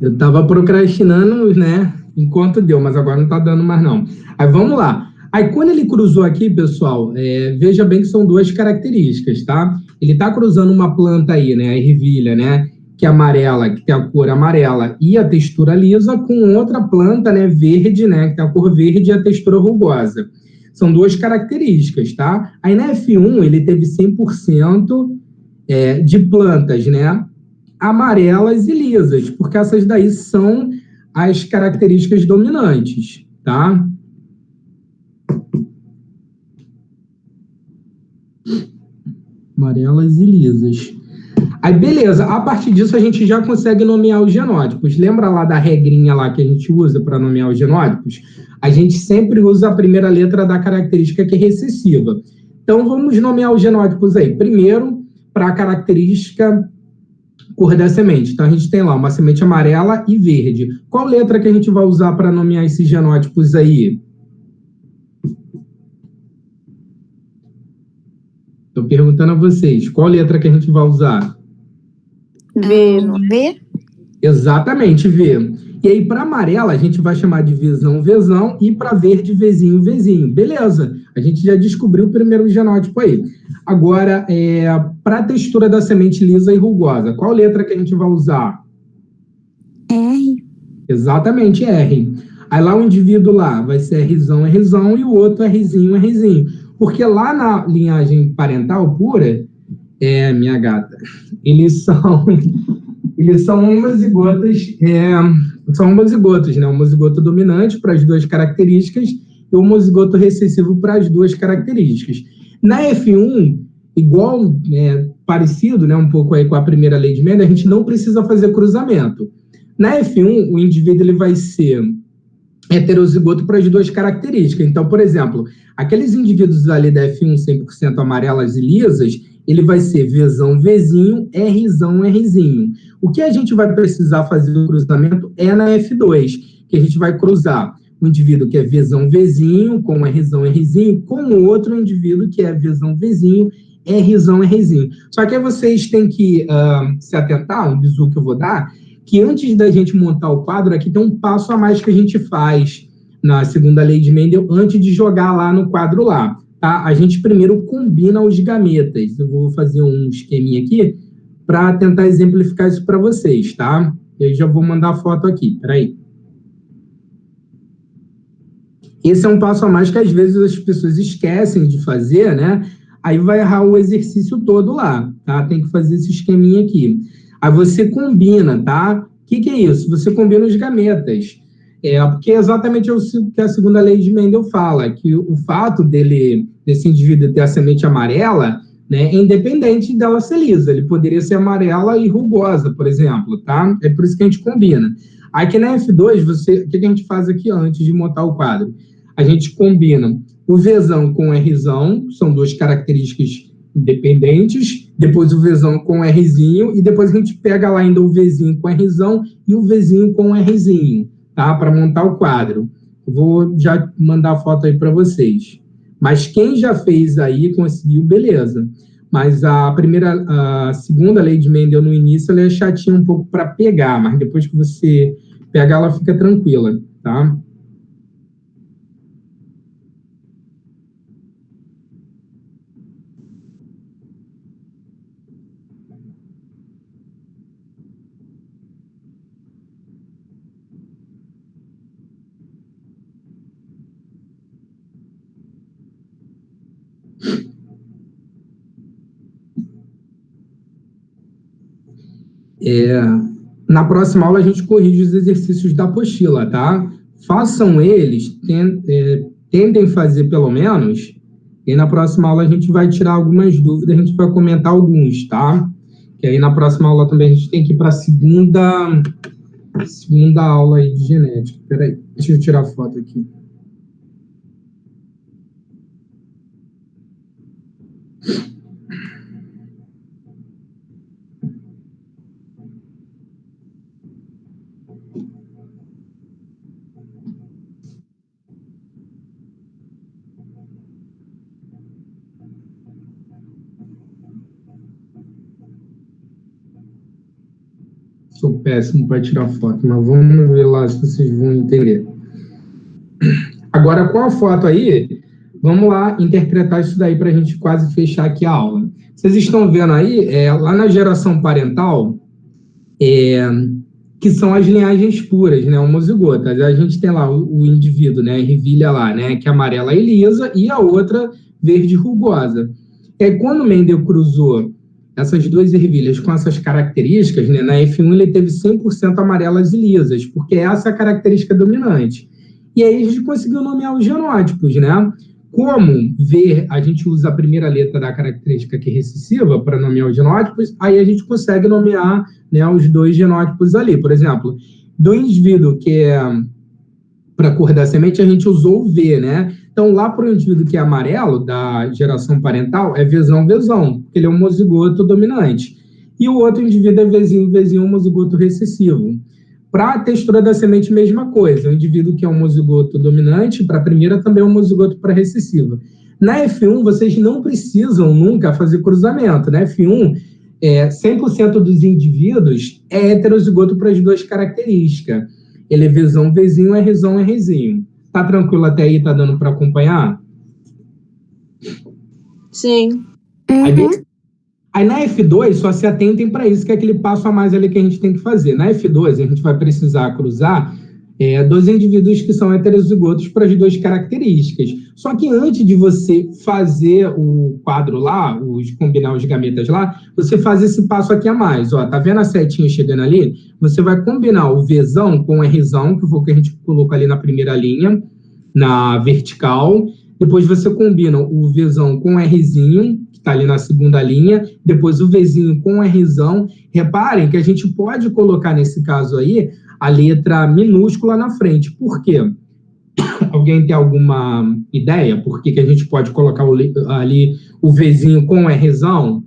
Eu tava procrastinando, né? Enquanto deu, mas agora não tá dando mais, não. Aí vamos lá. Aí quando ele cruzou aqui, pessoal, veja bem que são 2 características, tá? Ele tá cruzando uma planta aí, né? A ervilha, né? Que é amarela, que tem a cor amarela e a textura lisa, com outra planta, né? Verde, né? Que tem a cor verde e a textura rugosa. São 2 características, tá? Aí na F1 ele teve 100% de plantas, né? Amarelas e lisas, porque essas daí são as características dominantes, tá? Amarelas e lisas. Aí, beleza, a partir disso a gente já consegue nomear os genótipos. Lembra lá da regrinha lá que a gente usa para nomear os genótipos? A gente sempre usa a primeira letra da característica que é recessiva. Então, vamos nomear os genótipos aí. Primeiro, para a característica cor da semente. Então, a gente tem lá uma semente amarela e verde. Qual letra que a gente vai usar para nomear esses genótipos aí? Estou perguntando a vocês. Qual letra que a gente vai usar? V, não V? Exatamente, V. E aí, para amarela, a gente vai chamar de Vzão, Vzão, e para verde, Vzinho, Vzinho. Beleza, a gente já descobriu o primeiro genótipo aí. Agora, para a textura da semente lisa e rugosa, qual letra que a gente vai usar? R. Exatamente, R. Aí lá o indivíduo lá vai ser Rzão, Rzão, e o outro Rzinho, Rzinho. Porque lá na linhagem parental pura, Minha gata. Eles são homozigotas, né? Homozigoto dominante para as duas características e homozigoto recessivo para as duas características. Na F1, igual, parecido, né, um pouco aí com a primeira lei de Mendel, a gente não precisa fazer cruzamento. Na F1, o indivíduo ele vai ser heterozigoto para as duas características. Então, por exemplo, aqueles indivíduos ali da F1 100% amarelas e lisas, ele vai ser Vzão, Vzinho, Rzão, Rzinho. O que a gente vai precisar fazer o cruzamento é na F2, que a gente vai cruzar um indivíduo que é Vzão, Vzinho, com Rzão, Rzinho, com o outro indivíduo que é Vzão, Vzinho, Rzão, Rzinho. Só que aí vocês têm que se atentar, um bizu que eu vou dar, que antes da gente montar o quadro, aqui tem um passo a mais que a gente faz na segunda lei de Mendel, antes de jogar lá no quadro lá. Tá? A gente primeiro combina os gametas. Eu vou fazer um esqueminha aqui para tentar exemplificar isso para vocês, tá? E aí já vou mandar a foto aqui, peraí. Esse é um passo a mais que às vezes as pessoas esquecem de fazer, né? Aí vai errar o exercício todo lá, tá? Tem que fazer esse esqueminha aqui. Aí você combina, tá? O que é isso? Você combina os gametas. Porque é exatamente o que a segunda lei de Mendel fala, que o fato desse indivíduo ter a semente amarela, né, é independente dela ser lisa. Ele poderia ser amarela e rugosa, por exemplo, tá? É por isso que a gente combina. Aqui na F2, o que a gente faz aqui antes de montar o quadro? A gente combina o Vzão com o Rzão, são duas características independentes, depois o Vzão com o Rzinho, e depois a gente pega lá ainda o Vzinho com o Rzão e o Vzinho com o Rzinho, tá? Para montar o quadro. Eu vou já mandar a foto aí para vocês. Mas quem já fez aí, conseguiu, beleza. Mas a segunda lei de Mendel no início, ela é chatinha um pouco para pegar, mas depois que você pegar, ela fica tranquila, tá? Na próxima aula a gente corrige os exercícios da apostila, tá? Façam eles, tentem fazer pelo menos, e na próxima aula a gente vai tirar algumas dúvidas, a gente vai comentar alguns, tá? Que aí na próxima aula também a gente tem que ir para a segunda aula aí de genética. Peraí, deixa eu tirar a foto aqui. Sou péssimo para tirar foto, mas vamos ver lá se vocês vão entender. Agora, com a foto aí, vamos lá interpretar isso daí para a gente quase fechar aqui a aula. Vocês estão vendo aí, lá na geração parental, que são as linhagens puras, né, homozigotas. A gente tem lá o indivíduo, né, a ervilha lá, né, que é amarela e lisa, e a outra verde rugosa. Quando Mendel cruzou essas duas ervilhas com essas características, né, na F1 ele teve 100% amarelas e lisas, porque essa é a característica dominante. E aí a gente conseguiu nomear os genótipos, né? Como a gente usa a primeira letra da característica que é recessiva para nomear os genótipos, aí a gente consegue nomear, né, os dois genótipos ali. Por exemplo, do indivíduo que é para a cor da semente, a gente usou o V, né? Então, lá para o indivíduo que é amarelo, da geração parental, é Vzão, Vzão, porque ele é um homozigoto dominante. E o outro indivíduo é Vzinho, Vzinho, homozigoto recessivo. Para a textura da semente, mesma coisa. O indivíduo que é homozigoto dominante, para a primeira, também é homozigoto para recessiva. Na F1, vocês não precisam nunca fazer cruzamento. Na F1, 100% dos indivíduos é heterozigoto para as duas características. Ele é Vzão, Vzinho, Rzão, Rzinho. Tá tranquilo até aí? Tá dando para acompanhar? Sim. Aí na F2, só se atentem para isso, que é aquele passo a mais ali que a gente tem que fazer. Na F2, a gente vai precisar cruzar dois indivíduos que são heterozigotos para as duas características. Só que antes de você fazer o quadro lá, combinar os gametas lá, você faz esse passo aqui a mais. Ó, tá vendo a setinha chegando ali? Você vai combinar o Vzão com o Rzão, que foi o que a gente colocou ali na primeira linha, na vertical. Depois você combina o Vzão com o Rzinho, que está ali na segunda linha. Depois o Vzinho com o Rzão. Reparem que a gente pode colocar, nesse caso aí, a letra minúscula na frente. Por quê? Alguém tem alguma ideia por que a gente pode colocar ali o Vzinho com o Rzão?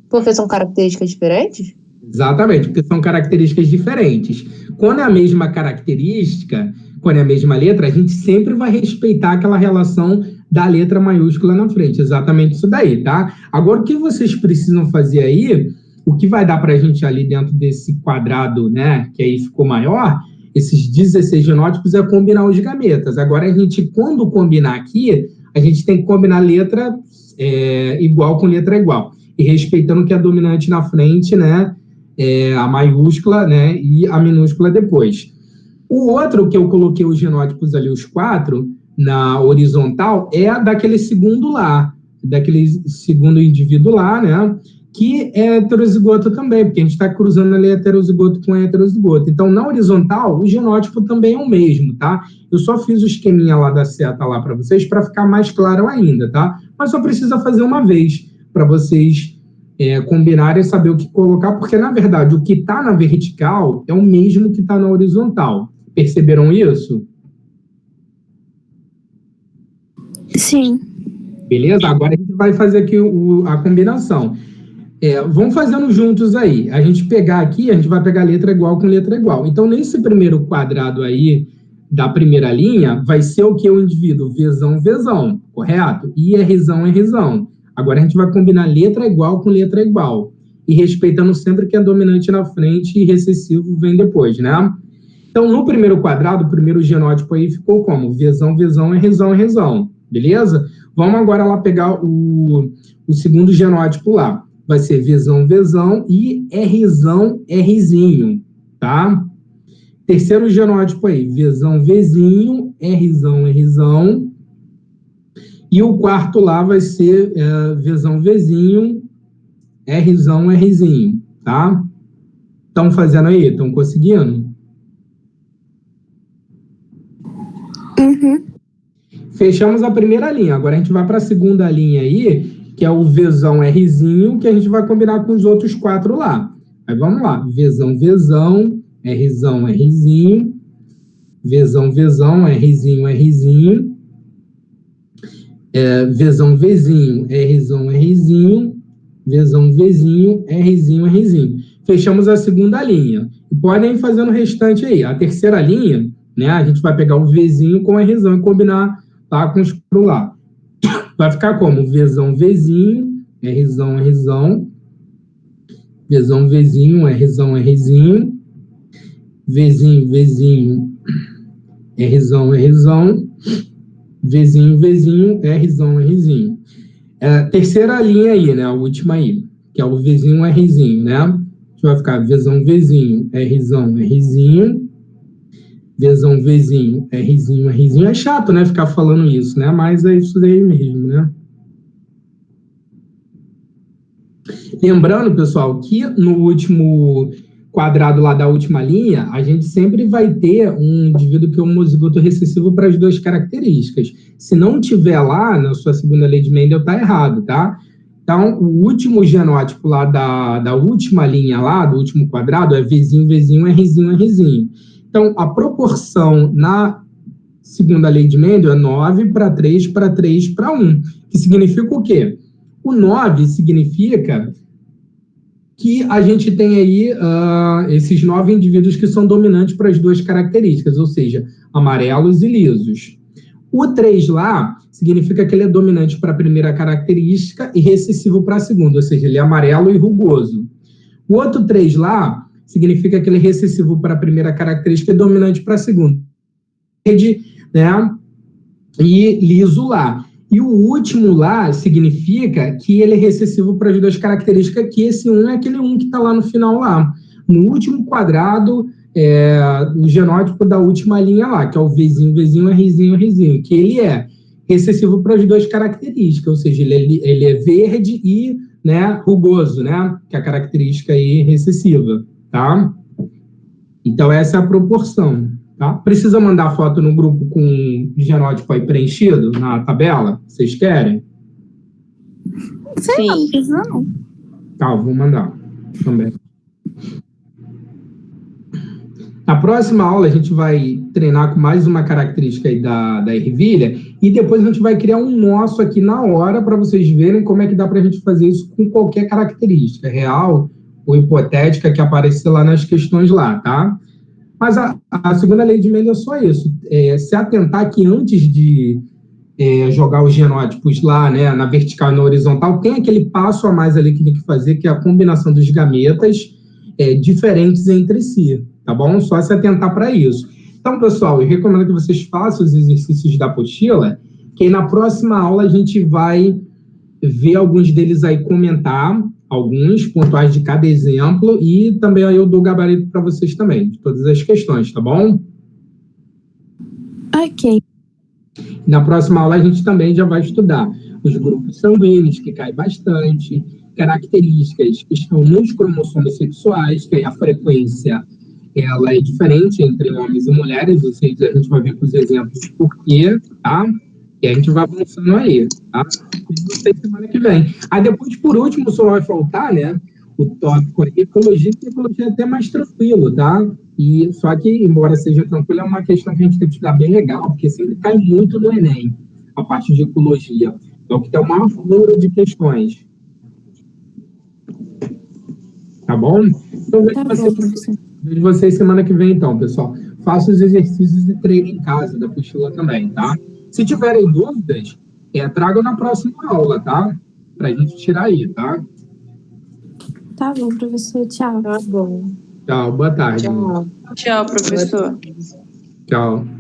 Porque são características diferentes? Exatamente, porque são características diferentes. Quando é a mesma característica, quando é a mesma letra, a gente sempre vai respeitar aquela relação da letra maiúscula na frente. Exatamente isso daí, tá? Agora, o que vocês precisam fazer aí, o que vai dar para a gente ali dentro desse quadrado, né, que aí ficou maior, esses 16 genótipos, é combinar os gametas. Agora, a gente, quando combinar aqui, a gente tem que combinar letra igual com letra igual. E respeitando que é dominante na frente, né, a maiúscula, né, e a minúscula depois. O outro que eu coloquei os genótipos ali, os 4, na horizontal, é daquele segundo lá, daquele segundo indivíduo lá, né, que é heterozigoto também, porque a gente está cruzando ali heterozigoto com heterozigoto. Então, na horizontal, o genótipo também é o mesmo, tá? Eu só fiz o esqueminha lá da seta lá para vocês, para ficar mais claro ainda, tá? Mas só precisa fazer uma vez, para vocês combinarem e saber o que colocar, porque, na verdade, o que está na vertical é o mesmo que está na horizontal. Perceberam isso? Sim. Beleza? Agora a gente vai fazer aqui a combinação. Vamos fazendo juntos aí. A gente pegar aqui, a gente vai pegar letra igual com letra igual. Então, nesse primeiro quadrado aí, da primeira linha, vai ser o que? O indivíduo Vzão, Vzão, correto? E Rzão, Rzão. Agora a gente vai combinar letra igual com letra igual. E respeitando sempre que é dominante na frente e recessivo vem depois, né? Então, no primeiro quadrado, o primeiro genótipo aí ficou como? Vzão, Vzão, Rzão, Rzão. Beleza? Vamos agora lá pegar o segundo genótipo lá. Vai ser Vzão, Vzão e Rzão, Rzinho, tá? Terceiro genótipo aí, Vzão, Vzinho, Rzão, Rzão. E o quarto lá vai ser Vzão, Vzinho, Rzão, Rzinho, tá? Estão fazendo aí? Estão conseguindo? Uhum. Fechamos a primeira linha. Agora a gente vai para a segunda linha aí, que é o Vzão, Rzinho, que a gente vai combinar com os outros 4 lá. Aí vamos lá. Vzão, Vzão, Rzão, Rzinho. Vzão, Vzão, Rzinho, Rzinho. Vzão, Vzinho, Rzão, Rzinho. Vzão, Vzinho, Rzinho, Rzinho. Fechamos a segunda linha. E podem ir fazendo o restante aí. A terceira linha, né, a gente vai pegar o Vzinho com o Rzão e combinar tá, com os 4 lá. Vai ficar como? Vzão, Vzinho, Rzão, Rzão. Vzão, Vzinho, Rzão, Rzinho. Vzinho, Vzinho, Rzão, Rzão. Vzinho, Vzinho, Rzão, Rzinho. Terceira linha aí, né? A última aí, que é o Vzinho, Rzinho, né? A gente vai ficar Vzão, Vzinho, Rzão, Rzinho. Vzão, Vzinho, Rzinho, Rzinho. É chato, né, ficar falando isso, né? Mas é isso daí mesmo, né? Lembrando, pessoal, que no último quadrado lá da última linha, a gente sempre vai ter um indivíduo que é homozigoto recessivo para as 2 características. Se não tiver lá, na sua segunda lei de Mendel, tá errado, tá? Então, o último genótipo lá da última linha lá, do último quadrado, é Vzinho, Vzinho, Rzinho, Rzinho. Então, a proporção na segunda lei de Mendel é 9 para 3 para 3 para 1, que significa o quê? O 9 significa que a gente tem aí esses 9 indivíduos que são dominantes para as 2 características, ou seja, amarelos e lisos. O 3 lá significa que ele é dominante para a primeira característica e recessivo para a segunda, ou seja, ele é amarelo e rugoso. O outro 3 lá significa que ele é recessivo para a primeira característica e dominante para a segunda. Né? E liso lá. E o último lá significa que ele é recessivo para as 2 características, que esse 1 é aquele 1 que está lá no final lá. No último quadrado o genótipo da última linha lá, que é o Vzinho, Vzinho, Rzinho, Rzinho, que ele é recessivo para as duas características, ou seja, ele é verde e, né, rugoso, né, que é a característica aí recessiva, tá? Então, essa é a proporção, tá? Precisa mandar foto no grupo com o genótipo aí preenchido na tabela? Vocês querem? Sei lá, não precisa não. Tá, vou mandar também. Na próxima aula, a gente vai treinar com mais uma característica aí da ervilha e depois a gente vai criar um nosso aqui na hora para vocês verem como é que dá para a gente fazer isso com qualquer característica, real ou hipotética que aparecer lá nas questões lá, tá? Mas a segunda lei de Mendel é só isso, se atentar que antes de jogar os genótipos lá, né, na vertical e na horizontal, tem aquele passo a mais ali que tem que fazer, que é a combinação dos gametas diferentes entre si, tá bom? Só se atentar para isso. Então, pessoal, eu recomendo que vocês façam os exercícios da apostila, que aí na próxima aula a gente vai ver alguns deles aí, comentar alguns pontuais de cada exemplo e também aí eu dou gabarito para vocês também, de todas as questões, tá bom? Ok. Na próxima aula a gente também já vai estudar os grupos sanguíneos, que cai bastante, características que estão nos cromossomos sexuais, que aí a frequência ela é diferente entre homens e mulheres, ou seja, a gente vai ver com os exemplos por quê, tá? E a gente vai avançando aí, tá? Não sei semana que vem. Aí depois, por último, só vai faltar, né, o tópico ecologia, que ecologia é até mais tranquilo, tá? E só que, embora seja tranquilo, é uma questão que a gente tem que estudar bem legal, porque sempre cai muito no Enem, a parte de ecologia. Então, que tem uma número de questões. Tá bom? Então, vejo vocês semana que vem, então, pessoal. Faça os exercícios e treine em casa da apostila também, tá? Se tiverem dúvidas, tragam na próxima aula, tá? Pra gente tirar aí, tá? Tá bom, professor. Tchau. Tá bom. Tchau, boa tarde. Tchau. Tchau, professor. Tchau.